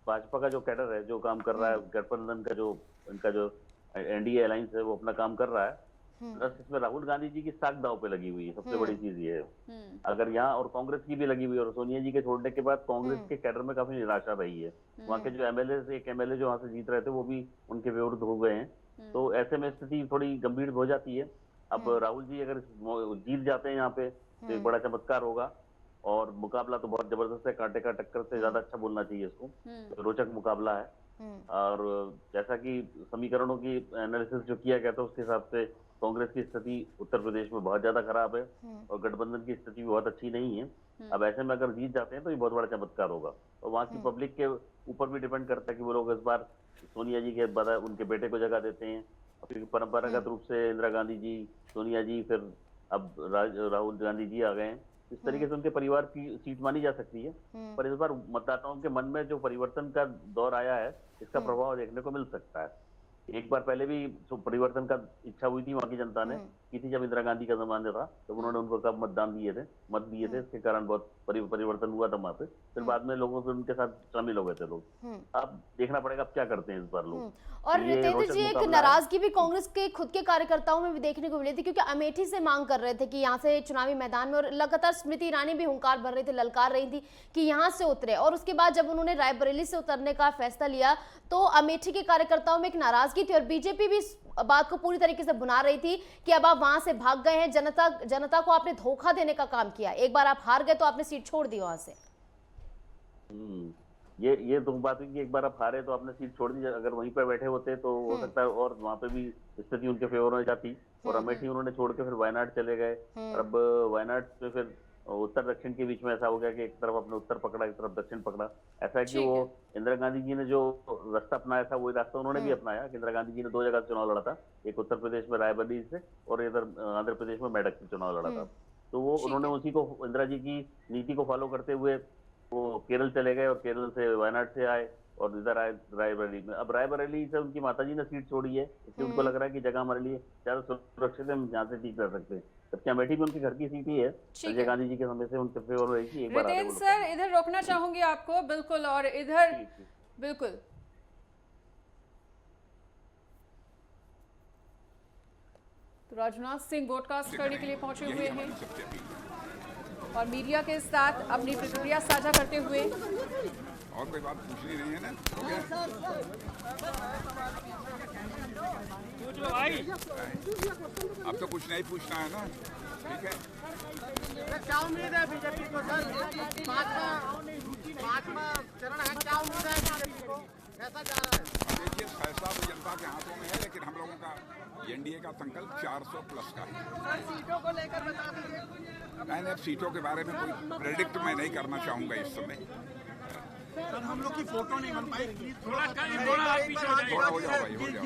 भाजपा का जो कैडर है जो काम कर रहा है, गठबंधन का जो इनका जो एनडीए अलायंस है वो अपना काम कर रहा है। प्लस इसमें राहुल गांधी जी की साख दांव पे लगी हुई है, सबसे बड़ी चीज ये है। अगर यहाँ और कांग्रेस की भी लगी हुई है, और सोनिया जी के छोड़ने के बाद कांग्रेस के कैडर में काफी निराशा रही है। वहाँ के जो एमएलए एक एमएलए जो वहाँ से जीत रहे थे वो भी उनके विरुद्ध हो गए हैं। तो ऐसे में स्थिति थोड़ी गंभीर हो जाती है। अब राहुल जी अगर जीत जाते हैं यहाँ पे तो एक बड़ा चमत्कार होगा, और मुकाबला तो बहुत जबरदस्त है, कांटे का टक्कर से ज्यादा अच्छा बोलना चाहिए इसको। तो रोचक मुकाबला है। और जैसा कि समीकरणों की एनालिसिस जो किया गया था उसके हिसाब से कांग्रेस की स्थिति उत्तर प्रदेश में बहुत ज्यादा खराब है, और गठबंधन की स्थिति भी बहुत अच्छी नहीं है। अब ऐसे में अगर जीत जाते हैं तो ये बहुत बड़ा चमत्कार होगा, और वहाँ की पब्लिक के ऊपर भी डिपेंड करता है कि वो लोग इस बार सोनिया जी के बाद उनके बेटे को जगह देते हैं, क्योंकि परंपरागत रूप से इंदिरा गांधी जी, सोनिया जी, फिर अब राहुल गांधी जी आ गए हैं। इस तरीके से उनके परिवार की सीट मानी जा सकती है। पर इस बार मतदाताओं के मन में जो परिवर्तन का दौर आया है, इसका प्रभाव देखने को मिल सकता है। एक बार पहले भी जो परिवर्तन का इच्छा हुई थी वहां की जनता ने की थी, जब इंदिरा गांधी का जमाना था, तो उन्होंने उनको कब मत दिए थे, इसके कारण बहुत परिवर्तन हुआ था वहां पे। फिर बाद में लोगों से उनके साथ शामिल हो गए थे लोग। अब देखना पड़ेगा अब क्या करते हैं इस बार लोग। और रितेंद्र जी, एक नाराजगी भी कांग्रेस के खुद के कार्यकर्ताओं में भी देखने को मिली थी, क्योंकि अमेठी से मांग कर रहे थे कि यहाँ से चुनावी मैदान में, और लगातार स्मृति ईरानी भी हुंकार भर रही थी, ललकार रही थी कि यहाँ से उतरे। और उसके बाद जब उन्होंने रायबरेली से उतरने का फैसला लिया तो अमेठी के कार्यकर्ताओं में एक नाराजगी थी, और बीजेपी भी इस बात को पूरी तरीके से बुना रही थी कि अब आप वहां से भाग गए हैं, जनता को आपने धोखा देने का काम किया। एक बार आप हार गए तो आपने सीट छोड़ दी वहां से। ये तो बात है कि एक बार आप हारे तो आपने सीट छोड़ दी। अगर वहीं पर बैठे होते तो हो सकता है और वहाँ पे भी स्थिति उनके फेवर में जाती, और अमेठी उन्होंने छोड़ के फिर वायनाड चले गए। और अब वायनाड से फिर उत्तर दक्षिण के बीच में ऐसा हो गया कि एक तरफ आपने उत्तर पकड़ा, एक तरफ दक्षिण पकड़ा। ऐसा है कि वो इंदिरा गांधी जी ने जो रास्ता अपनाया था वही रास्ता उन्होंने भी अपनाया। इंदिरा गांधी जी ने 2 जगह चुनाव लड़ा था, एक उत्तर प्रदेश में रायबरेली से और इधर आंध्र प्रदेश में मेडक से चुनाव लड़ा था। तो वो उन्होंने उसी को, इंदिरा जी की नीति को फॉलो करते हुए वो केरल चले गए, और केरल से वायनाड से आए और इधर आए रायबरेली में। अब रायबरेली से उनकी माताजी ने सीट छोड़ी है, इसलिए उनको लग रहा है कि जगह हमारे लिए ज्यादा सुरक्षित है, हम यहाँ से ठीक रह सकते हैं। जबकि अमेठी में उनकी घर की सीट ही है, संजय गांधी जी के समय से उनके फेवर में रही। एक बार रितेंद्र सर, इधर रोकना चाहूंगी आपको, बिल्कुल, और इधर बिल्कुल तो राजनाथ सिंह ब्रॉडकास्ट करने के लिए पहुंचे हुए हैं और मीडिया के साथ अपनी प्रतिक्रिया साझा करते हुए। और कोई बात पूछनी नहीं है ना? पूछ लो भाई, अब तो कुछ नहीं पूछना है ना, ठीक है। क्या उम्मीद है बीजेपी को सर? पांचवा चरण है, क्या उम्मीद है बीजेपी को? कैसा जा रहा है? देखिए, फैसला तो जनता के हाथों में है, लेकिन हम लोगों का एनडीए का संकल्प 400 प्लस का है। सर, सीटों को लेकर बता दीजिए। मैंने अब सीटों के बारे में कोई प्रेडिक्ट मैं नहीं करना चाहूंगा इस समय। सर, हम लोग की फोटो नहीं बन पाई, थोड़ा हो जाओ भाई, हो जाओ,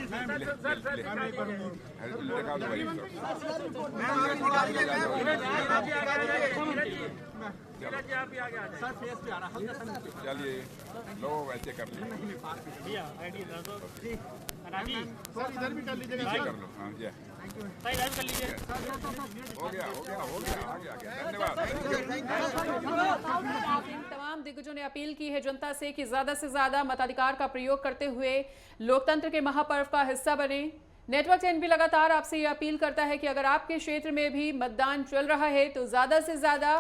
देखा दो भाई चलिए, लो वैसे कर लो, इधर भी कर लीजिए, कर लो। हाँ जी, कर लीजिए। हो गया, आ गया, धन्यवाद। तमाम दिग्गजों ने अपील की है जनता से कि ज्यादा से ज्यादा मताधिकार का प्रयोग करते हुए लोकतंत्र के महापर्व का हिस्सा बने। नेटवर्क 10 भी लगातार आपसे ये अपील करता है कि अगर आपके क्षेत्र में भी मतदान चल रहा है तो ज्यादा से ज्यादा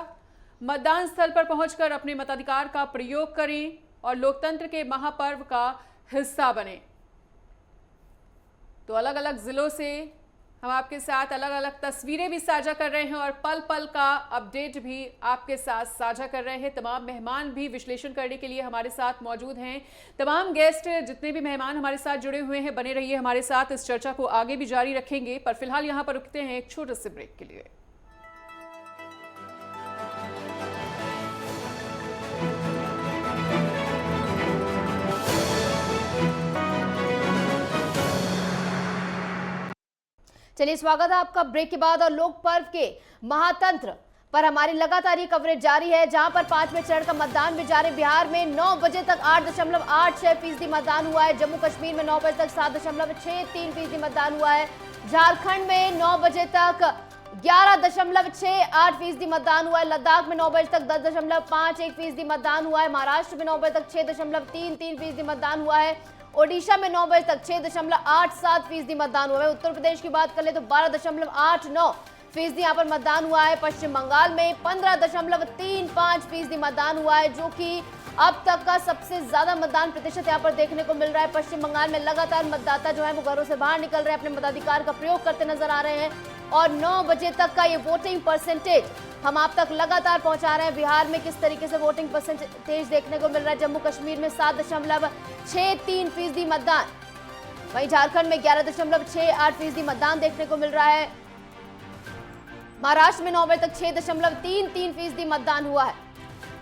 मतदान स्थल पर पहुंचकर अपने मताधिकार का प्रयोग करें और लोकतंत्र के महापर्व का हिस्सा बने। तो अलग अलग जिलों से हम आपके साथ अलग अलग तस्वीरें भी साझा कर रहे हैं और पल पल का अपडेट भी आपके साथ साझा कर रहे हैं। तमाम मेहमान भी विश्लेषण करने के लिए हमारे साथ मौजूद हैं। तमाम गेस्ट, जितने भी मेहमान हमारे साथ जुड़े हुए हैं, बने रहिए हमारे साथ। इस चर्चा को आगे भी जारी रखेंगे, पर फिलहाल यहाँ पर रुकते हैं एक छोटे से ब्रेक के लिए। चलिए, स्वागत है आपका ब्रेक के बाद। और लोक पर्व के महातंत्र पर हमारी लगातार ये कवरेज जारी है, जहां पर 5वें चरण का मतदान भी जारी। बिहार में 9 बजे तक 8.86% मतदान हुआ है। जम्मू कश्मीर में 9 बजे तक 7.63% मतदान हुआ है। झारखंड में 9 बजे तक 11.68% मतदान हुआ है। लद्दाख में 9 बजे तक 10.51% मतदान हुआ है। महाराष्ट्र में 9 बजे तक 6.33% मतदान हुआ है। ओडिशा में 9 बजे तक 6.87% मतदान हुआ है। उत्तर प्रदेश की बात कर ले तो 12.89% यहाँ पर मतदान हुआ है। पश्चिम बंगाल में 15.35% मतदान हुआ है, जो कि अब तक का सबसे ज्यादा मतदान प्रतिशत यहाँ पर देखने को मिल रहा है। पश्चिम बंगाल में लगातार मतदाता जो है वो घरों से बाहर निकल रहे हैं, अपने मताधिकार का प्रयोग करते नजर आ रहे हैं। और 9 बजे तक का ये वोटिंग परसेंटेज हम आप तक लगातार पहुंचा रहे हैं। बिहार में किस तरीके से वोटिंग परसेंटेज देखने को मिल रहा है। जम्मू कश्मीर में 7.63% मतदान, वहीं झारखंड में 11.68% मतदान देखने को मिल रहा है। महाराष्ट्र में 9 बजे तक 6.33% मतदान हुआ है।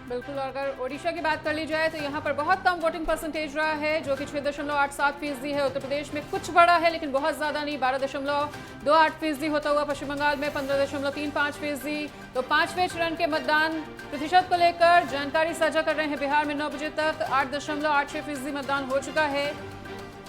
बिल्कुल। और अगर ओडिशा की बात कर ली जाए तो यहाँ पर बहुत कम वोटिंग परसेंटेज रहा है, जो कि 6.87% है। उत्तर प्रदेश में कुछ बड़ा है लेकिन बहुत ज़्यादा नहीं, 12.28% होता हुआ पश्चिम बंगाल में 15.35%। तो 5वें चरण के मतदान प्रतिशत को लेकर जानकारी साझा कर रहे हैं। बिहार में 9 बजे तक 8.86% मतदान हो चुका है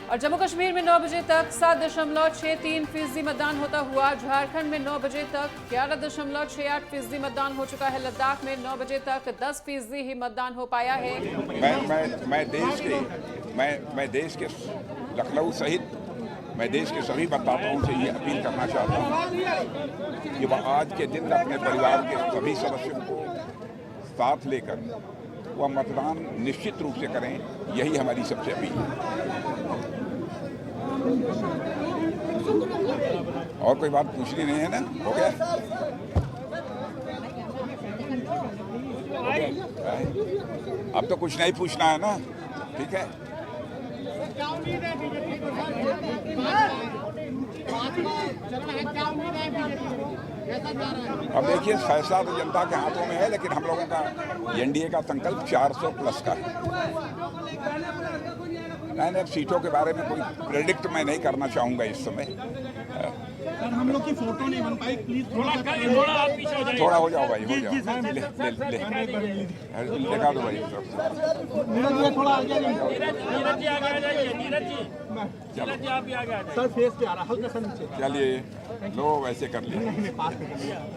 और जम्मू कश्मीर में 9 बजे तक 7.63% मतदान होता हुआ। झारखंड में 9 बजे तक 11.68% मतदान हो चुका है। लद्दाख में 9 बजे तक 10% ही मतदान हो पाया है। मैं देश के लखनऊ सहित मैं देश के सभी मतदाताओं से ये अपील करना चाहता हूँ कि वह आज के दिन अपने परिवार के सभी सदस्यों को साथ लेकर वह मतदान निश्चित रूप से करें। यही हमारी सबसे अपील है। और कोई बात पूछनी नहीं है ना? हो गया? अब तो कुछ नहीं पूछना है ना? ठीक है। क्या उम्मीद है बीजेपी को? क्या उम्मीद है बीजेपी को? कैसा जा रहा है? अब देखिए, फैसला तो जनता के हाथों में है, लेकिन हम लोगों का एनडीए का संकल्प 400 प्लस का है। नहीं, सीटों के बारे में कोई प्रेडिक्ट मैं नहीं करना चाहूँगा इस समय। हम लोग की फोटो नहीं बन पाई, प्लीज थोड़ा आप पीछे हो जाइए। थोड़ा हो जाओ भाई, हो जाओ। लगा दो भाई। नीरज जी थोड़ा आगे आ जाइए। नीरज जी आप भी आगे आ जाइए। सर फेस पे आ रहा, हल्का सा नीचे। चलिए, लो वैसे कर लिए।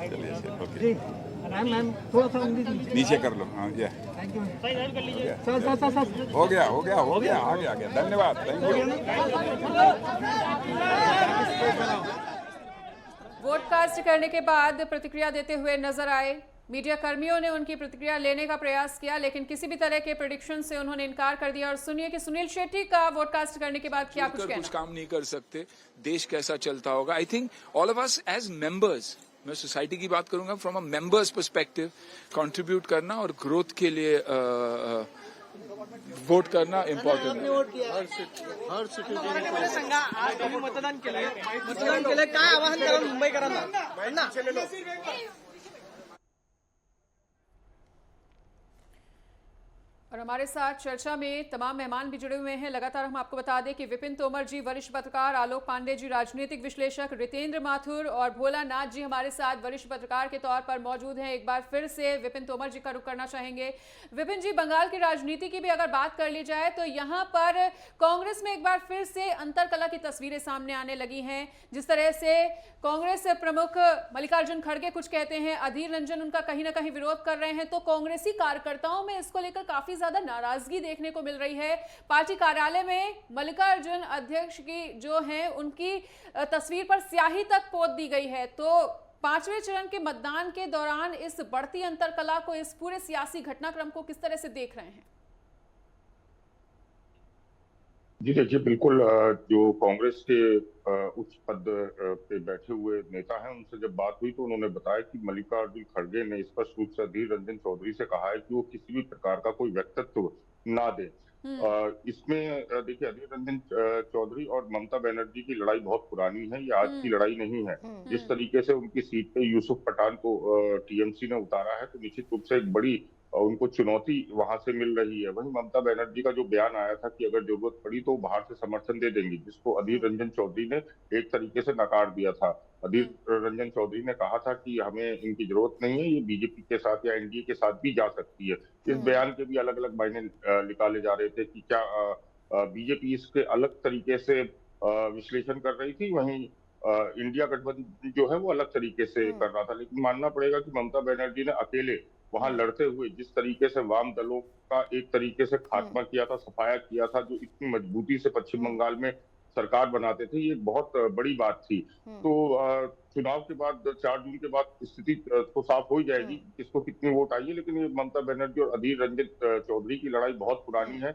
चलिए, ओके। मैम थोड़ा सा नीचे कर लो। हाँ, ये थैंक यू सर। हो गया, आ गया। धन्यवाद, थैंक यू। वोट कास्ट करने के बाद प्रतिक्रिया देते हुए नजर आए। मीडिया कर्मियों ने उनकी प्रतिक्रिया लेने का प्रयास किया, लेकिन किसी भी तरह के प्रेडिक्शन से उन्होंने इनकार कर दिया। और सुनिए कि सुनील शेट्टी का वोट कास्ट करने के बाद क्या कुछ काम नहीं कर सकते, देश कैसा चलता होगा। I think all of us as members, मैं सोसाइटी की बात करूंगा, from a members perspective contribute करना और ग्रोथ के लिए वोट करना इम्पोर्टेंट है। हर सिटी मतदान केलं काय आवाहन करा मुंबईकरांना? और हमारे साथ चर्चा में तमाम मेहमान भी जुड़े हुए हैं। लगातार हम आपको बता दें कि विपिन तोमर जी वरिष्ठ पत्रकार, आलोक पांडे जी राजनीतिक विश्लेषक, रितेंद्र माथुर और भोलानाथ जी हमारे साथ वरिष्ठ पत्रकार के तौर पर मौजूद हैं। एक बार फिर से विपिन तोमर जी का रुख करना चाहेंगे। विपिन जी, बंगाल की राजनीति की भी अगर बात कर ली जाए तो यहाँ पर कांग्रेस में एक बार फिर से अंतरकला की तस्वीरें सामने आने लगी हैं। जिस तरह से कांग्रेस प्रमुख मल्लिकार्जुन खड़गे कुछ कहते हैं, अधीर रंजन उनका कहीं ना कहीं विरोध कर रहे हैं, तो कांग्रेसी कार्यकर्ताओं में इसको लेकर काफी ज्यादा नाराजगी देखने को मिल रही है। पार्टी कार्यालय में मल्लिकार्जुन अध्यक्ष की जो है उनकी तस्वीर पर स्याही तक पोत दी गई है। तो 5वें चरण के मतदान के दौरान इस बढ़ती अंतरकला को, इस पूरे सियासी घटनाक्रम को किस तरह से देख रहे हैं? जी देखिए, बिल्कुल जो कांग्रेस के उच्च पद पे बैठे हुए नेता हैं, उनसे जब बात हुई तो उन्होंने बताया कि मल्लिकार्जुन खड़गे ने स्पष्ट रूप से अधीर रंजन चौधरी से कहा है कि वो किसी भी प्रकार का कोई व्यक्तित्व ना दे। इसमें देखिए, अधीर रंजन चौधरी और ममता बनर्जी की लड़ाई बहुत पुरानी है, ये आज की लड़ाई नहीं है। जिस तरीके से उनकी सीट पे यूसुफ पठान को टीएमसी ने उतारा है, तो निश्चित रूप से एक बड़ी उनको चुनौती वहां से मिल रही है। वहीं ममता बनर्जी का जो बयान आया था कि अगर जरूरत पड़ी तो बाहर से समर्थन दे देंगी, जिसको अधीर रंजन चौधरी ने एक तरीके से नकार दिया था। अधीर रंजन चौधरी ने कहा था कि हमें इनकी जरूरत नहीं है, ये बीजेपी के साथ या एनडीए के साथ भी जा सकती है। इस बयान के भी अलग अलग मायने निकाले जा रहे थे कि क्या बीजेपी इसके अलग तरीके से विश्लेषण कर रही थी, वहीं इंडिया गठबंधन जो है वो अलग तरीके से कर रहा था। लेकिन मानना पड़ेगा कि ममता बनर्जी ने अकेले वहां लड़ते हुए जिस तरीके से वाम दलों का एक तरीके से खात्मा किया था, सफाया किया था, जो इतनी मजबूती से पश्चिम बंगाल में सरकार बनाते थे, ये बहुत बड़ी बात थी। तो चुनाव के बाद 4 जून के बाद स्थिति तो साफ हो ही जाएगी किसको कितनी वोट आई है। लेकिन ये ममता बनर्जी और अधीर रंजन चौधरी की लड़ाई बहुत पुरानी है।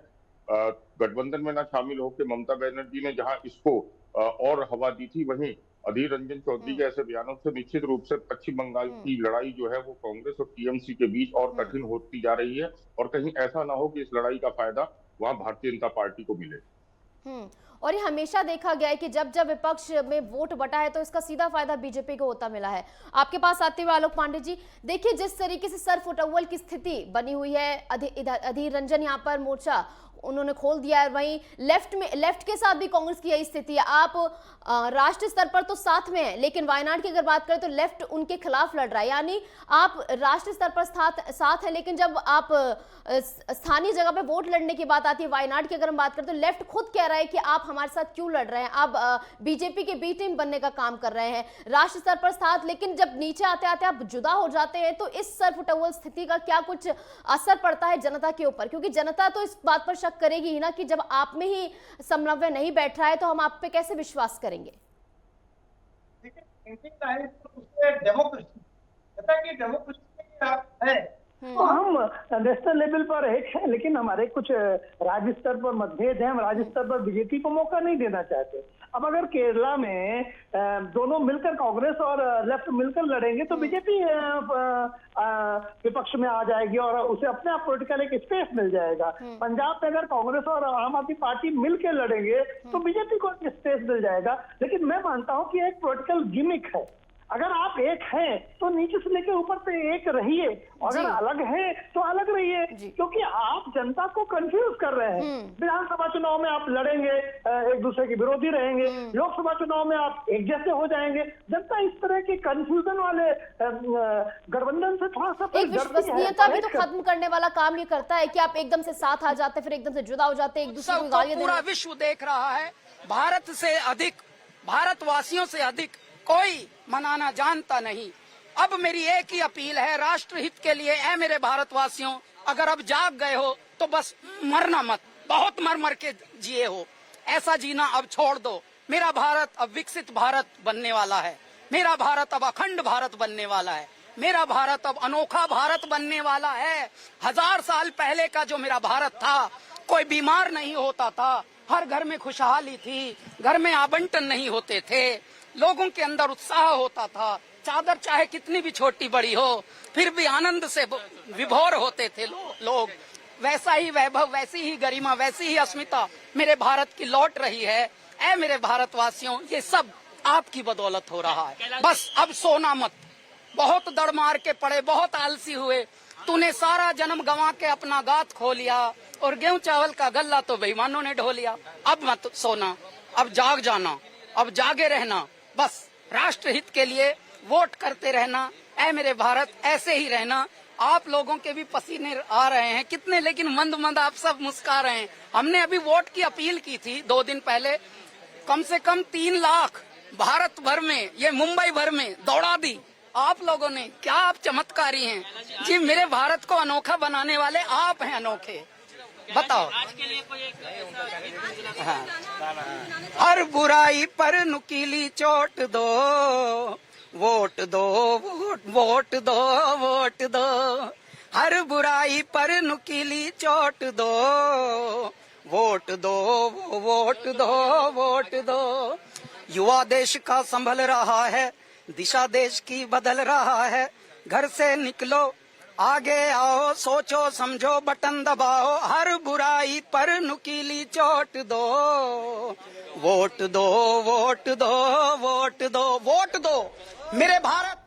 गठबंधन में ना शामिल होकर ममता बनर्जी ने जहां इसको और हवा दी थी, वहीं अधीर रंजन चौधरी के ऐसे बयानों से निश्चित रूप से पश्चिम बंगाल की लड़ाई जो है वो कांग्रेस और टीएमसी के बीच और कठिन होती जा रही है, और कहीं ऐसा ना हो कि इस लड़ाई का फायदा वहां भारतीय जनता पार्टी को मिले। और ये हमेशा देखा गया है कि जब जब विपक्ष में वोट बटा है तो इसका सीधा फायदा बीजेपी को होता मिला है। आपके पास आते हुए आलोक पांडे जी, देखिए जिस तरीके से सर फुटअव्वल की स्थिति बनी हुई है, अधीर रंजन यहाँ पर मोर्चा उन्होंने खोल दिया है, वहीं लेफ्ट के साथ भी कांग्रेस की यही स्थिति है। आप राष्ट्रीय स्तर पर तो साथ में है, लेकिन वायनाड की अगर बात करें तो लेफ्ट उनके खिलाफ लड़ रहा है। यानी आप राष्ट्रीय स्तर पर साथ है, लेकिन जब आप स्थानीय जगह पे वोट लड़ने की बात आती है, वायनाड की अगर हम बात करें तो लेफ्ट खुद कह रहा है कि आप हमारे साथ क्यों लड़ रहे हैं, आप बीजेपी के बी टीम बनने का काम कर रहे हैं। राष्ट्रीय स्तर पर साथ, लेकिन जब नीचे आते आते आप जुदा हो जाते हैं, तो इस सरफुटअव्वल स्थिति का क्या कुछ असर पड़ता है जनता के ऊपर? क्योंकि जनता तो इस बात पर शक करेगी ही ना कि जब आप में ही समन्वय नहीं बैठ रहा है तो हम आप पे कैसे विश्वास करेंगे? डेमोक्रेसी है तो हम नेशनल लेवल पर एक है, लेकिन हमारे कुछ राज्य स्तर पर मतभेद है। हम राज्य स्तर पर बीजेपी को मौका नहीं देना चाहते। अब अगर केरला में दोनों मिलकर, कांग्रेस और लेफ्ट मिलकर लड़ेंगे तो बीजेपी विपक्ष में आ जाएगी और उसे अपने आप पॉलिटिकल एक स्पेस मिल जाएगा। पंजाब में अगर कांग्रेस और आम आदमी पार्टी मिलकर लड़ेंगे तो बीजेपी को स्पेस मिल जाएगा। लेकिन मैं मानता हूं कि एक पॉलिटिकल गिमिक है। अगर आप एक हैं तो नीचे से लेकर ऊपर पे एक रहिए, अगर अलग हैं तो अलग रहिए, क्योंकि आप जनता को कंफ्यूज कर रहे हैं। विधानसभा चुनाव में आप लड़ेंगे, एक दूसरे के विरोधी रहेंगे, लोकसभा चुनाव में आप एक जैसे हो जाएंगे। जनता इस तरह के कंफ्यूजन वाले गठबंधन से थोड़ा सा विश्वसनीयता भी तो खत्म करने वाला काम ये करता है कि आप एकदम से साथ आ जाते, फिर एकदम से जुदा हो जाते, एक दूसरे को गालियां देते। पूरा विश्व देख रहा है, भारत से अधिक, भारतवासियों से अधिक कोई मनाना जानता नहीं। अब मेरी एक ही अपील है राष्ट्र हित के लिए, ऐ मेरे भारतवासियों, अगर अब जाग गए हो तो बस मरना मत, बहुत मर मर के जिए हो, ऐसा जीना अब छोड़ दो। मेरा भारत अब विकसित भारत बनने वाला है, मेरा भारत अब अखंड भारत बनने वाला है, मेरा भारत अब अनोखा भारत बनने वाला है। 1000 साल पहले का जो मेरा भारत था, कोई बीमार नहीं होता था, हर घर में खुशहाली थी, घर में आवंटन नहीं होते थे, लोगों के अंदर उत्साह होता था, चादर चाहे कितनी भी छोटी बड़ी हो फिर भी आनंद से विभोर होते थे लोग। वैसा ही वैभव, वैसी ही गरिमा, वैसी ही अस्मिता मेरे भारत की लौट रही है। ऐ मेरे भारतवासियों, ये सब आपकी बदौलत हो रहा है। बस अब सोना मत, बहुत दड़ मार के पड़े, बहुत आलसी हुए, तूने सारा जन्म गंवा के अपना गात खो लिया और गेहूं चावल का गल्ला तो बेईमानों ने ढो लिया। अब मत सोना, अब जाग जाना, अब जागे रहना, बस राष्ट्र हित के लिए वोट करते रहना। ऐ मेरे भारत, ऐसे ही रहना। आप लोगों के भी पसीने आ रहे हैं कितने, लेकिन मंद मंद आप सब मुस्कुरा रहे हैं। हमने अभी वोट की अपील की थी 2 दिन पहले, कम से कम 3 लाख भारत भर में, ये मुंबई भर में दौड़ा दी आप लोगों ने। क्या आप चमत्कारी हैं जी, मेरे भारत को अनोखा बनाने वाले आप हैं अनोखे। बताओ, आज के लिए कोई हाँ। हर बुराई पर नुकीली चोट दो, वोट दो, वोट दो, वोट दो। हर बुराई पर नुकीली चोट दो, वोट दो, वोट दो, वोट दो। युवा देश का संभल रहा है, दिशा देश की बदल रहा है। घर से निकलो, आगे आओ, सोचो समझो, बटन दबाओ। हर बुराई पर नुकीली चोट दो, वोट दो, वोट दो, वोट दो, वोट दो। मेरे भारत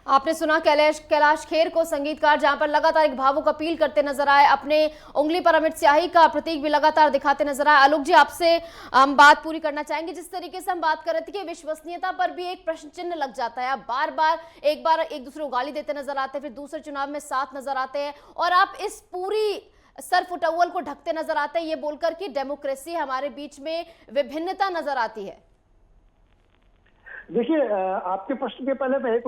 आपने सुना कैलाश खेर को, संगीतकार, जहां पर लगातार एक भावुक अपील करते नजर आए, अपने उंगली पर अमिट स्याही का प्रतीक भी लगातार दिखाते नजर आए। आलोक जी, आपसे हम बात पूरी करना चाहेंगे। जिस तरीके से हम बात कर रहे थे कि विश्वसनीयता पर भी एक प्रश्न चिन्ह लग जाता है। आप बार एक दूसरे को गाली देते नजर आते हैं, फिर दूसरे चुनाव में साथ नजर आते हैं, और आप इस पूरी सरफुटअव्वल को ढकते नजर आते हैं ये बोलकर कि डेमोक्रेसी हमारे बीच में विभिन्नता नजर आती है। देखिए, आपके प्रश्न के पहले मैं एक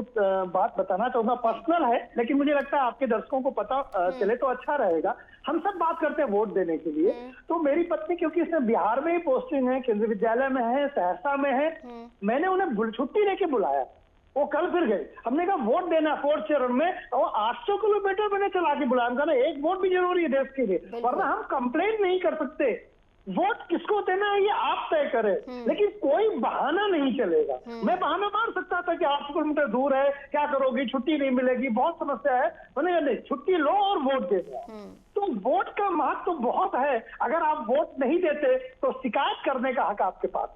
बात बताना चाहूंगा, पर्सनल है लेकिन मुझे लगता है आपके दर्शकों को पता चले तो अच्छा रहेगा। हम सब बात करते हैं वोट देने के लिए, तो मेरी पत्नी, क्योंकि इसमें बिहार में ही पोस्टिंग है, केंद्रीय विद्यालय में है, सहरसा में है, मैंने उन्हें छुट्टी लेके बुलाया। वो कल फिर गए। हमने कहा वोट देना 4th चरण में, और 800 किलोमीटर मैंने चला के बुलाया। हमने कहा एक वोट भी जरूरी है देश के लिए, वरना हम कंप्लेंट नहीं कर सकते। वोट किसको देना है ये आप तय करें, लेकिन कोई बहाना नहीं चलेगा। मैं बहाना मार सकता था कि 800 किलोमीटर दूर है, क्या करोगी, छुट्टी नहीं मिलेगी, बहुत समस्या है। मैंने कहा नहीं, छुट्टी लो और वोट दे दो। तो वोट का महत्व तो बहुत है। अगर आप वोट नहीं देते तो शिकायत करने का हक आपके पास।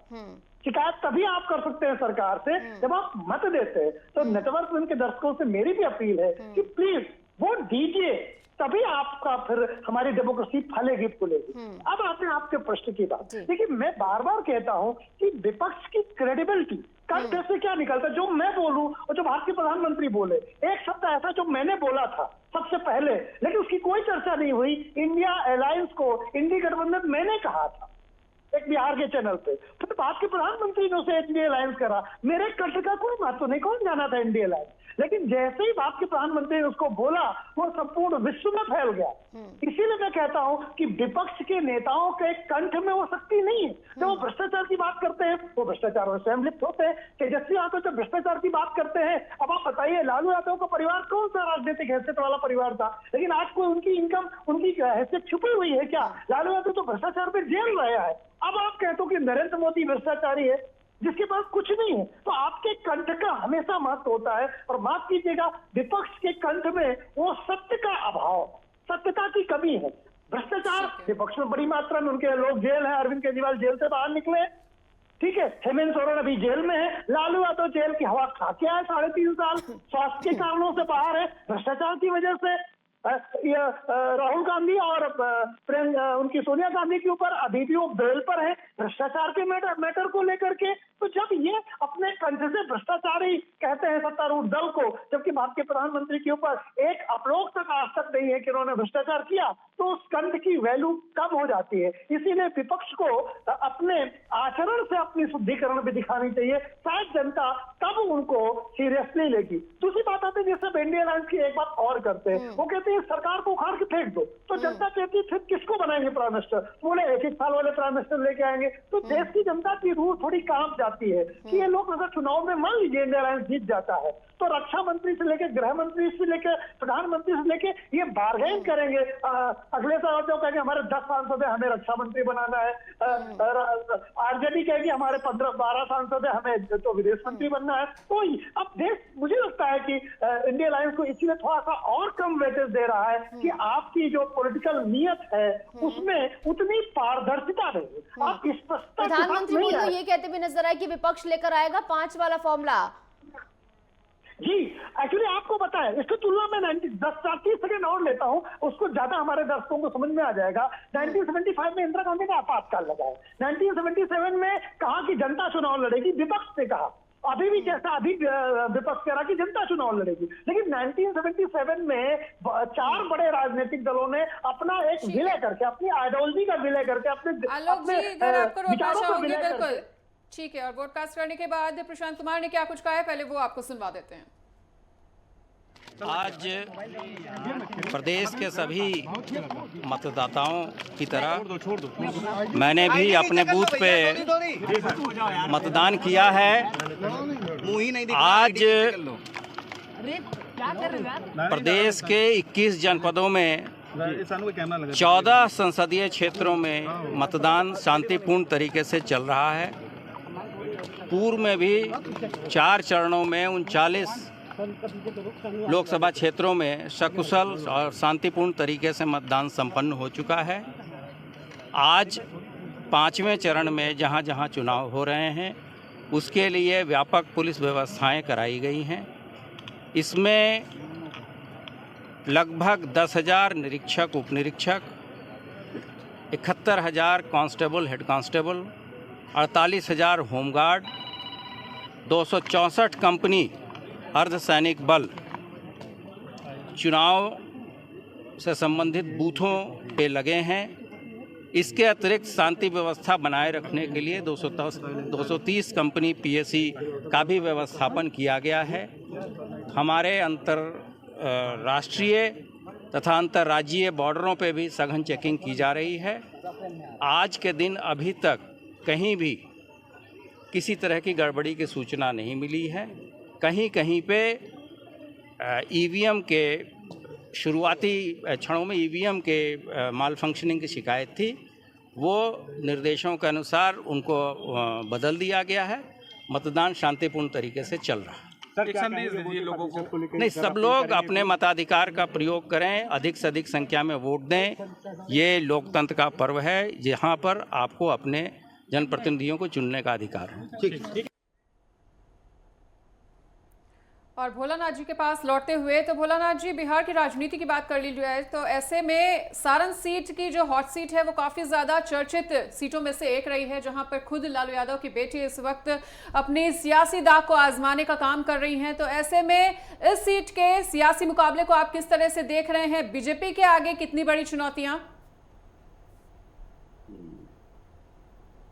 शिकायत तभी आप कर सकते हैं सरकार से जब आप मत देते हैं। तो नेटवर्क के दर्शकों से मेरी भी अपील है कि प्लीज वोट दीजिए, तभी आपका फिर हमारी डेमोक्रेसी फलेगी फूलेगी। अब आते हैं आपके प्रश्न की बात। देखिए, मैं बार बार कहता हूं कि विपक्ष की क्रेडिबिलिटी कंठ से क्या निकलता है, जो मैं बोलूं और जो भारत के प्रधानमंत्री बोले, एक शब्द ऐसा जो मैंने बोला था सबसे पहले, लेकिन उसकी कोई चर्चा नहीं हुई। इंडिया अलायंस को, इंडी गठबंधन मैंने कहा था एक बिहार के चैनल पे, फिर भारत के प्रधानमंत्री ने उसे इंडिया अलायंस करा। मेरे कंठ का कोई महत्व नहीं, कौन जाना था इंडिया अलायंस, लेकिन जैसे ही भारत के प्रधानमंत्री ने उसको बोला, वो संपूर्ण विश्व में फैल गया। इसीलिए मैं कहता हूं कि विपक्ष के नेताओं के कंठ में वो शक्ति नहीं है। जब वो भ्रष्टाचार की बात करते हैं, वो भ्रष्टाचार में स्वयं लिप्त होते हैं। तेजस्वी यादव जब भ्रष्टाचार की बात करते हैं, अब आप बताइए, लालू यादव का परिवार कौन सा राजनीतिक हैसियत वाला परिवार था, लेकिन आज कोई उनकी इनकम, उनकी हैसियत छुपी हुई है क्या? लालू यादव तो भ्रष्टाचार में जेल रहा है। अब आप कहते हो कि नरेंद्र मोदी भ्रष्टाचारी है जिसके पास कुछ नहीं है, तो आपके कंठ का हमेशा महत्व होता है। और माफ कीजिएगा, विपक्ष के कंठ में वो सत्य का अभाव, सत्यता की कमी है। भ्रष्टाचार विपक्ष में बड़ी मात्रा में, उनके लोग जेल है, अरविंद केजरीवाल जेल से बाहर निकले, ठीक है, हेमंत सोरेन अभी जेल में है, लालू यादव जेल की हवा खा के आए 3.5 साल, स्वास्थ्य के कारणों से बाहर है, भ्रष्टाचार की वजह से। राहुल गांधी और उनकी सोनिया गांधी के ऊपर अभी भी वो बेल पर है भ्रष्टाचार के मैटर को लेकर के। तो जब ये अपने कंठ से भ्रष्टाचारी कहते हैं सत्तारूढ़ दल को, जबकि भारत के प्रधानमंत्री के ऊपर एक अपलोक तक आज तक नहीं है कि उन्होंने भ्रष्टाचार किया, तो उस कंठ की वैल्यू कम हो जाती है। इसीलिए विपक्ष को अपने आचरण से अपनी शुद्धिकरण भी दिखानी चाहिए, शायद जनता तब उनको सीरियसली लेगी। दूसरी बात आती है, जैसे इंडिया अलायंस की एक बात और करते हैं, वो कहते हैं सरकार को उखाड़ के फेंक दो, तो जनता कहती है फिर किसको बनाएंगे प्राइम मिनिस्टर? बोले 1-1 साल वाले प्राइम मिनिस्टर लेके आएंगे। तो देश की जनता की रूह थोड़ी कांप जाती है कि ये लोग अगर चुनाव में मान लीजिए इंडिया अलायंस जीत जाता है, तो रक्षा मंत्री से लेकर, गृह मंत्री से लेकर, प्रधानमंत्री से लेकर ये बार्गेन करेंगे। अगले साल जो कहेंगे हमारे 10 सांसद है, हमें रक्षा मंत्री बनाना है, आरजेडी कहेगी हमारे 15-12 सांसद है, हमें तो विदेश मंत्री बनना है। तो अब देश, मुझे लगता है कि इंडिया अलायंस को इसलिए थोड़ा सा और कम वेटेज दे रहा है कि आपकी जो पॉलिटिकल नियत है उसमें उतनी पारदर्शिता नहीं। आप स्पष्टता प्रधानमंत्री तो ये कहते भी नजर आए कि विपक्ष लेकर आएगा 5 वाला फॉर्मूला। जी, एक्चुअली आपको पता है, इसकी तुलना में 30 सेकंड और लेता हूं, उसको ज्यादा हमारे दर्शकों को समझ में आ जाएगा। 1975 में इंदिरा गांधी ने आपातकाल लगाया, 1977 में कहा कि जनता चुनाव लड़ेगी, विपक्ष ने कहा। अभी भी जैसा अभी विपक्ष कह रहा कि जनता चुनाव लड़ेगी, लेकिन 1977 में 4 बड़े राजनीतिक दलों ने अपना एक विलय करके, अपनी आइडियोलॉजी का विलय करके, अपने विचारों का विलय करके, ठीक है। और ब्रॉडकास्ट करने के बाद प्रशांत कुमार ने क्या कुछ कहा है, पहले वो आपको सुनवा देते हैं। आज प्रदेश के सभी मतदाताओं की तरह मैंने भी अपने बूथ पे मतदान किया है। आज प्रदेश के 21 जनपदों में 14 संसदीय क्षेत्रों में मतदान शांतिपूर्ण तरीके से चल रहा है। पूर्व में भी 4 चरणों में 39 लोकसभा क्षेत्रों में सकुशल और शांतिपूर्ण तरीके से मतदान संपन्न हो चुका है। आज 5वें चरण में जहां जहां चुनाव हो रहे हैं उसके लिए व्यापक पुलिस व्यवस्थाएं कराई गई हैं। इसमें लगभग 10,000 निरीक्षक, उप निरीक्षक, 71,000 constable, head constable, 48,000 home guard, 264 company अर्धसैनिक बल चुनाव से संबंधित बूथों पे लगे हैं। इसके अतिरिक्त शांति व्यवस्था बनाए रखने के लिए 230 कंपनी पीएसी का भी व्यवस्थापन किया गया है। हमारे राष्ट्रीय तथा अंतर्राज्यीय बॉर्डरों पे भी सघन चेकिंग की जा रही है। आज के दिन अभी तक कहीं भी किसी तरह की गड़बड़ी की सूचना नहीं मिली है। कहीं कहीं पे ईवीएम के शुरुआती क्षणों में ईवीएम के माल फंक्शनिंग की शिकायत थी, वो निर्देशों के अनुसार उनको बदल दिया गया है। मतदान शांतिपूर्ण तरीके से चल रहा है। एक संदेश दीजिए लोगों को। नहीं, सब लोग अपने मताधिकार का प्रयोग करें, अधिक से अधिक संख्या में वोट दें। ये लोकतंत्र का पर्व है, जहाँ पर आपको अपने जनप्रतिनिधियों को चुनने का अधिकार है। ठीक। और भोलानाथ जी के पास लौटते हुए, तो भोलानाथ जी, बिहार की राजनीति की बात कर ली जाए तो ऐसे में सारण सीट की जो हॉट सीट है वो काफ़ी ज़्यादा चर्चित सीटों में से एक रही है, जहां पर खुद लालू यादव की बेटी इस वक्त अपनी सियासी दांव को आजमाने का काम कर रही हैं। तो ऐसे में इस सीट के सियासी मुकाबले को आप किस तरह से देख रहे हैं? बीजेपी के आगे कितनी बड़ी चुनौतियाँ?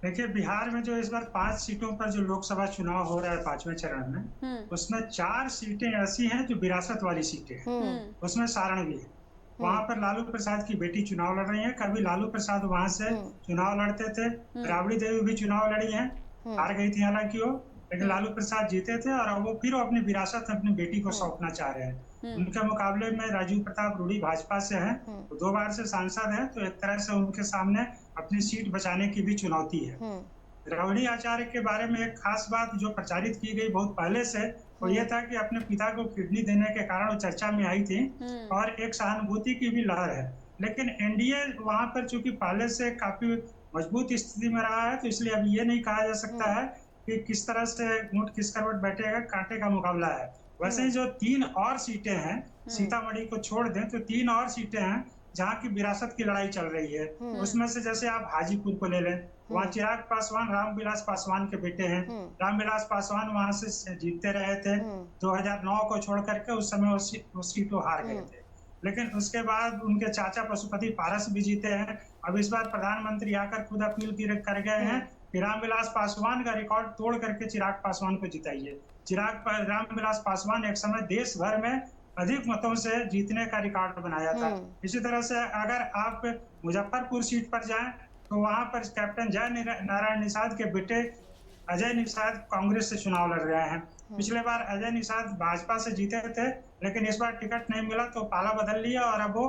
देखिए, बिहार में जो इस बार 5 सीटों पर जो लोकसभा चुनाव हो रहा है 5वें चरण में, उसमें 4 सीटें ऐसी हैं जो विरासत वाली सीटें हैं। उसमें सारण भी है। वहां पर लालू प्रसाद की बेटी चुनाव लड़ रही है। कभी लालू प्रसाद वहां से चुनाव लड़ते थे, राबड़ी देवी भी चुनाव लड़ी है, हार गई थी हालांकि वो, लेकिन लालू प्रसाद जीते थे और अब वो फिर अपनी विरासत अपनी बेटी को सौंपना चाह रहे हैं। उनके मुकाबले में राजीव प्रताप रूडी भाजपा से हैं, तो 2 बार से सांसद हैं, तो एक तरह से उनके सामने अपनी सीट बचाने की भी चुनौती है। राबड़ी आचार्य के बारे में एक खास बात जो प्रचारित की गई बहुत पहले से, वो ये था कि अपने पिता को किडनी देने के कारण वो चर्चा में आई थी और एक सहानुभूति की भी लहर है। लेकिन एनडीए वहां पर चूंकि पहले से काफी मजबूत स्थिति में रहा है, तो इसलिए अब ये नहीं कहा जा सकता है कि किस तरह से ऊंट किस करवट बैठेगा, कांटे का मुकाबला है। वैसे ही जो 3 और सीटें हैं, सीतामढ़ी को छोड़ दें तो 3 और सीटें हैं जहाँ की विरासत की लड़ाई चल रही है। उसमें से जैसे आप हाजीपुर को ले लें, वहाँ चिराग पासवान रामविलास पासवान के बेटे हैं। रामविलास पासवान वहाँ से जीतते रहे थे 2009 को छोड़ करके, उस समय वो सीट हार गए थे। लेकिन उसके बाद उनके चाचा पशुपति पारस भी जीते हैं। अब इस बार प्रधानमंत्री आकर खुद अपील कर गए हैं कि रामविलास पासवान का रिकॉर्ड तोड़ करके चिराग पासवान को जिताइए। रामविलास पासवान एक समय देश भर में अधिक मतों से जीतने का रिकॉर्ड बनाया था। इसी तरह से अगर आप मुजफ्फरपुर सीट पर जाएं तो वहां पर कैप्टन जय नारायण निषाद के बेटे अजय निषाद कांग्रेस से चुनाव लड़ रहे हैं। पिछले बार अजय निषाद भाजपा से जीते थे, लेकिन इस बार टिकट नहीं मिला तो पाला बदल लिया और अब वो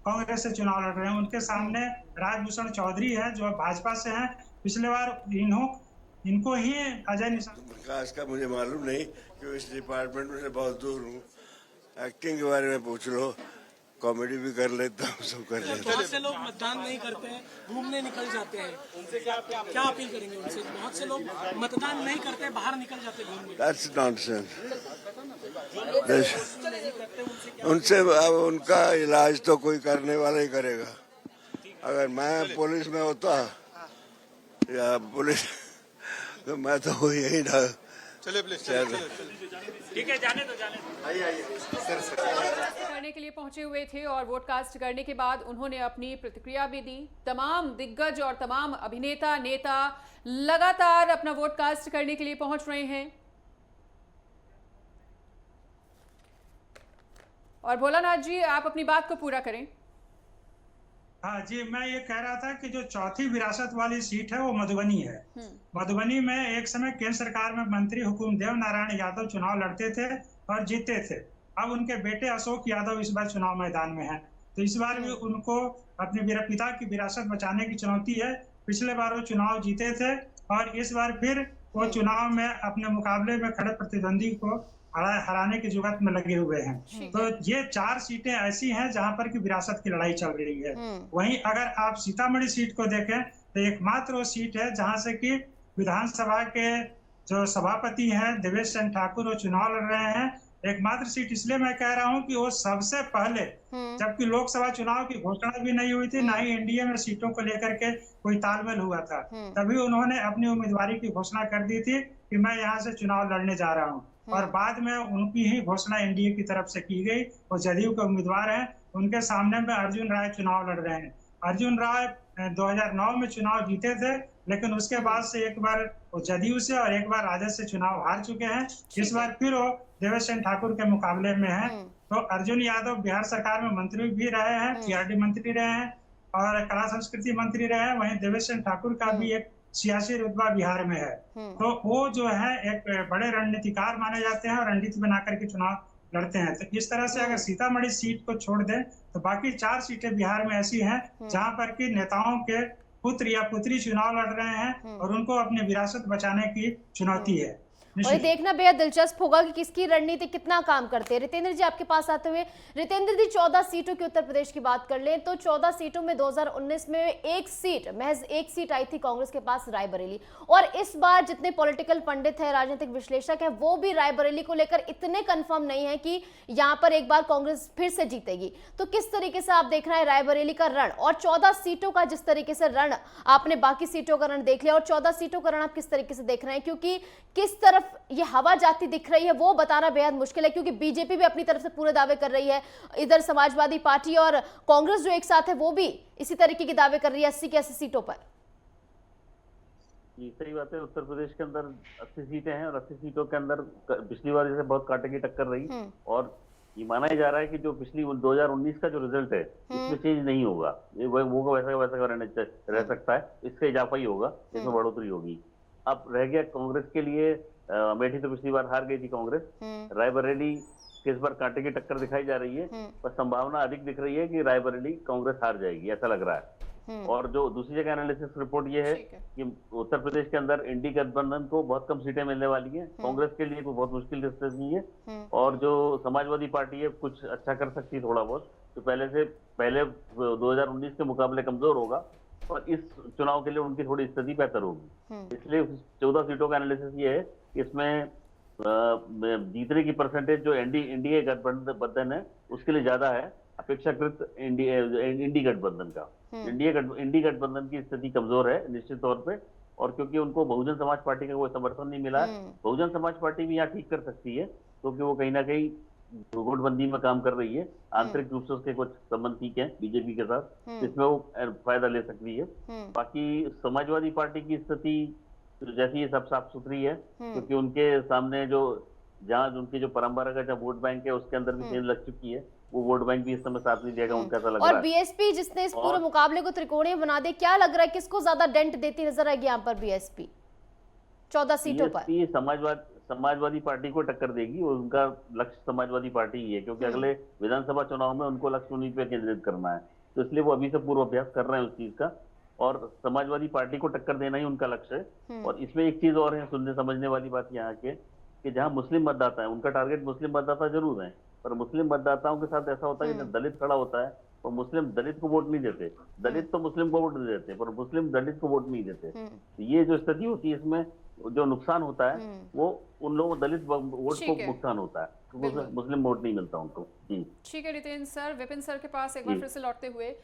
कांग्रेस से चुनाव लड़ रहे हैं। उनके सामने राजभूषण चौधरी है जो भाजपा से हैं। पिछले बार इनको ही अजय निषाद। विकास का मुझे मालूम नहीं कि इस डिपार्टमेंट में से बहुत दूर हूँ। एक्टिंग के बारे में पूछ लो, कॉमेडी भी कर लेता हूँ, सब कर लेता हूँ। बहुत से लोग मतदान नहीं करते हैं, घूमने निकल जाते हैं, उनसे क्या अपील करेंगे उनसे? बहुत से लोग मतदान नहीं करते, बाहर निकल जाते हैं घूमने। That's nonsense. उनसे अब उनका इलाज तो कोई करने वाला ही करेगा। अगर मैं पुलिस में होता या पुलिस तो मैं तो वो यही ना। चलिए प्लीज, ठीक है, जाने दो। करने के लिए पहुंचे हुए थे और वोट कास्ट करने के बाद उन्होंने अपनी प्रतिक्रिया भी दी। तमाम दिग्गज और तमाम अभिनेता नेता लगातार अपना वोट कास्ट करने के लिए पहुंच रहे हैं। और भोलानाथ जी, आप अपनी बात को पूरा करें। हाँ जी, मैं ये कह रहा था कि जो चौथी विरासत वाली सीट है वो मधुबनी है। मधुबनी में एक समय केंद्र सरकार में मंत्री हुकुमदेव नारायण यादव चुनाव लड़ते थे और जीते थे। अब उनके बेटे अशोक यादव इस बार चुनाव मैदान में हैं, तो इस बार भी उनको अपने पिता की विरासत बचाने की चुनौती है। पिछले बार वो चुनाव जीते थे और इस बार फिर वो चुनाव में अपने मुकाबले में खड़े प्रतिद्वंदी को हराने की जुगत में लगे हुए हैं। तो ये 4 सीटें ऐसी हैं जहां पर की विरासत की लड़ाई चल रही है। वहीं अगर आप सीतामढ़ी सीट को देखें तो एकमात्र वो सीट है जहां से कि विधानसभा के जो सभापति हैं देवेश चंद्र ठाकुर वो चुनाव लड़ रहे हैं, एकमात्र सीट इसलिए मैं कह रहा हूं कि वो सबसे पहले, जबकि लोकसभा चुनाव की घोषणा भी नहीं हुई थी, ना ही एनडीए में सीटों को लेकर के कोई तालमेल हुआ था, तभी उन्होंने अपनी उम्मीदवारी की घोषणा कर दी थी कि मैं यहाँ से चुनाव लड़ने जा रहा हूँ। और बाद में उनकी ही घोषणा एनडीए की तरफ से की गई। वो जदयू के उम्मीदवार हैं, उनके सामने में अर्जुन राय चुनाव लड़ रहे हैं। अर्जुन राय 2009 में चुनाव जीते थे, लेकिन उसके बाद से एक बार वो जदयू से और एक बार राजद से चुनाव हार चुके हैं। इस बार फिर वो देवेश ठाकुर के मुकाबले में है। तो अर्जुन यादव बिहार सरकार में मंत्री भी रहे हैं, पीआरडी मंत्री रहे हैं और कला संस्कृति मंत्री रहे हैं। वहीं देवेश ठाकुर का भी एक सियासी रुतबा बिहार में है। तो वो जो है एक बड़े रणनीतिकार माने जाते हैं और रणनीति बना करके चुनाव लड़ते हैं। तो इस तरह से अगर सीतामढ़ी सीट को छोड़ दें तो बाकी 4 सीटें बिहार में ऐसी हैं जहां पर कि नेताओं के पुत्र या पुत्री चुनाव लड़ रहे हैं और उनको अपनी विरासत बचाने की चुनौती है। और ये देखना बेहद दिलचस्प होगा कि किसकी रणनीति कितना काम करते हैं। रितेंद्र जी आपके पास आते हुए, रितेंद्र जी 14 सीटों की उत्तर प्रदेश की बात कर लें तो 14 सीटों में 2019 में महज एक सीट आई थी कांग्रेस के पास, रायबरेली। और इस बार जितने पॉलिटिकल पंडित हैं, राजनीतिक विश्लेषक हैं, वो भी रायबरेली को लेकर इतने कंफर्म नहीं है कि यहाँ पर एक बार कांग्रेस फिर से जीतेगी। तो किस तरीके से आप देख रहे हैं रायबरेली का रण, और 14 सीटों का जिस तरीके से रण, आपने बाकी सीटों का रण देख लिया, और 14 सीटों का रण आप किस तरीके से देख रहे हैं? क्योंकि किस तरफ ये हवा जाती दिख रही है वो बताना बेहद मुश्किल है, क्योंकि बीजेपी भी अपनी तरफ से पूरे दावे कर रही है, इधर समाजवादी पार्टी और कांग्रेस जो एक साथ है वो भी इसी तरीके के दावे कर रही है 80 की 80 सीटों पर। जी सही बात है। उत्तर प्रदेश के अंदर 80 सीटें हैं और 80 सीटों के अंदर पिछली बार जैसे बहुत कांटे की टक्कर रही, और ये माना ही जा रहा है कि जो पिछली 2019 का जो रिजल्ट है इसमें चेंज नहीं होगा, ये वो वैसा रह सकता है, इससे इजाफा ही होगा, इसमें बढ़ोतरी होगी। अब रह गया कांग्रेस के लिए, अमेठी तो पिछली बार हार गई थी कांग्रेस, रायबरेली इस बार कांटे की टक्कर दिखाई जा रही है, पर संभावना अधिक दिख रही है कि रायबरेली कांग्रेस हार जाएगी, ऐसा लग रहा है। और जो दूसरी जगह एनालिसिस रिपोर्ट ये है कि उत्तर प्रदेश के अंदर एनडीए गठबंधन को बहुत कम सीटें मिलने वाली हैं, कांग्रेस के लिए कोई बहुत मुश्किल स्थिति है, और जो समाजवादी पार्टी है कुछ अच्छा कर सकती है थोड़ा बहुत, तो पहले 2019 के मुकाबले कमजोर होगा, और इस चुनाव के लिए उनकी थोड़ी स्थिति बेहतर होगी। इसलिए 14 सीटों का एनालिसिस ये है कि इसमें जीतने की परसेंटेज जो एनडीए गठबंधन है उसके लिए ज्यादा है अपेक्षाकृत इंडी गठबंधन का। इंडी गठबंधन की स्थिति कमजोर है निश्चित तौर पे, और क्योंकि उनको बहुजन समाज पार्टी का कोई समर्थन नहीं मिला है, बहुजन समाज पार्टी भी यहाँ ठीक कर सकती है, क्योंकि वो कहीं ना कहीं गुटबंदी में काम कर रही है, आंतरिक रूप से उसके कुछ संबंध ठीक है बीजेपी के साथ, इसमें वो फायदा ले सकती है। बाकी समाजवादी पार्टी की स्थिति जैसी ये सब साफ सुथरी है, क्योंकि उनके सामने जहाँ उनकी जो परंपरागत वोट बैंक है उसके अंदर भी चेंज लग चुकी है, वो वोट बैंक भी इस समय साथ नहीं देगा, उनका ऐसा लग रहा है। और बीएसपी जिसने इस पूरे मुकाबले को त्रिकोणीय बना दे, क्या लग रहा है किसको ज्यादा डेंट देती नजर आएगी यहाँ पर बीएसपी 14 सीटों पर? समाजवादी पार्टी को टक्कर देगी, उनका लक्ष्य समाजवादी पार्टी ही है, क्योंकि अगले विधानसभा चुनाव में उनको लक्ष्य उन्हीं पे केंद्रित करना है, तो इसलिए वो अभी से पूर्वाभ्यास कर रहे हैं उस चीज का, और समाजवादी पार्टी को टक्कर देना ही उनका लक्ष्य है। और इसमें एक चीज और है सुनने समझने वाली बात यहाँ के, कि जहाँ मुस्लिम मतदाता है उनका टारगेट मुस्लिम मतदाता जरूर है, पर मुस्लिम मतदाताओं के साथ ऐसा होता है कि दलित खड़ा होता है और मुस्लिम दलित को वोट नहीं देते, दलित तो मुस्लिम को वोट देते पर मुस्लिम दलित को वोट नहीं देते। ये जो स्थिति होती है इसमें जो नुकसान होता है वो उन लोगों दलित वोट को नुकसान होता है, मुस्लिम वोट नहीं मिलता उनको। जी ठीक है रितेंद्र सर, विपिन सर के पास एक बार फिर से लौटते हुए,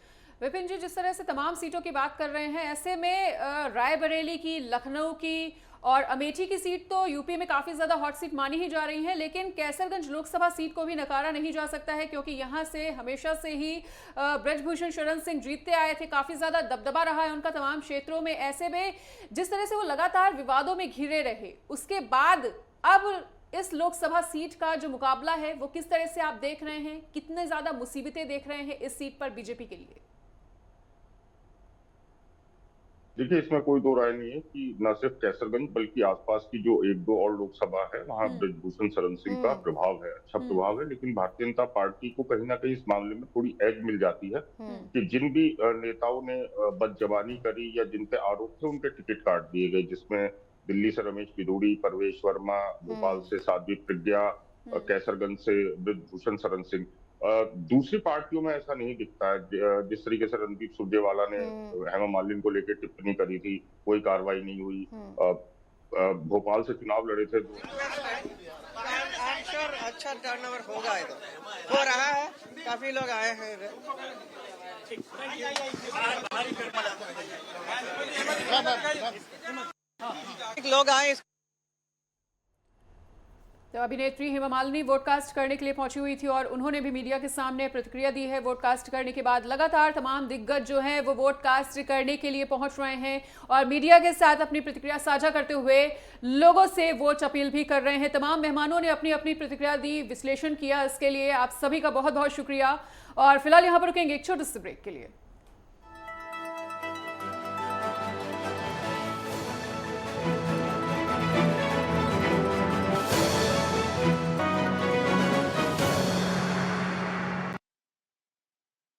विपिन जी जिस तरह से तमाम सीटों की बात कर रहे हैं, ऐसे में रायबरेली की, लखनऊ की और अमेठी की सीट तो यूपी में काफी ज्यादा हॉट सीट मानी ही जा रही है, लेकिन कैसरगंज लोकसभा सीट को भी नकारा नहीं जा सकता है, क्योंकि यहां से हमेशा से ही ब्रजभूषण शरण सिंह जीतते आए थे, काफी ज्यादा दबदबा रहा है उनका तमाम क्षेत्रों में। ऐसे में जिस तरह से वो लगातार विवादों में घिरे रहे, उसके बाद अब इस लोकसभा सीट का जो मुकाबला है वो किस तरह से आप देख रहे हैं, कितने ज्यादा मुसीबतें देख रहे हैं इस सीट पर बीजेपी के लिए? देखिए, इसमें कोई दो राय नहीं है कि न सिर्फ कैसरगंज बल्कि आसपास की जो 1-2 और लोकसभा है वहां ब्रजभूषण शरण सिंह का प्रभाव है, अच्छा प्रभाव है, लेकिन भारतीय जनता पार्टी को कहीं ना कहीं इस मामले में थोड़ी एज मिल जाती है कि जिन भी नेताओं ने बदजबानी करी या जिन पे आरोप थे उनके टिकट काट दिए गए, जिसमें दिल्ली से रमेश पिदोड़ी, परवेश वर्मा, भोपाल से साध्वी प्रज्ञा, कैसरगंज से ब्रजभूषण शरण सिंह। दूसरी पार्टियों में ऐसा नहीं दिखता है। जिस तरीके से रणदीप सुरजेवाला ने हेमा मालिनी को लेकर टिप्पणी करी थी, कोई कार्रवाई नहीं हुई। भोपाल से चुनाव लड़े थे। आंसर अच्छा अच्छा टर्नओवर होगा, ये तो हो रहा है, काफी लोग आए हैं इधर। लोग आए। तो अभिनेत्री हेमा मालिनी वोटकास्ट करने के लिए पहुंची हुई थी और उन्होंने भी मीडिया के सामने प्रतिक्रिया दी है। वोटकास्ट करने के बाद लगातार तमाम दिग्गज जो हैं वो वोटकास्ट करने के लिए पहुंच रहे हैं और मीडिया के साथ अपनी प्रतिक्रिया साझा करते हुए लोगों से वोट अपील भी कर रहे हैं। तमाम मेहमानों ने अपनी अपनी प्रतिक्रिया दी, विश्लेषण किया। इसके लिए आप सभी का बहुत बहुत शुक्रिया और फिलहाल यहाँ पर रुकेंगे एक छोटे से ब्रेक के लिए।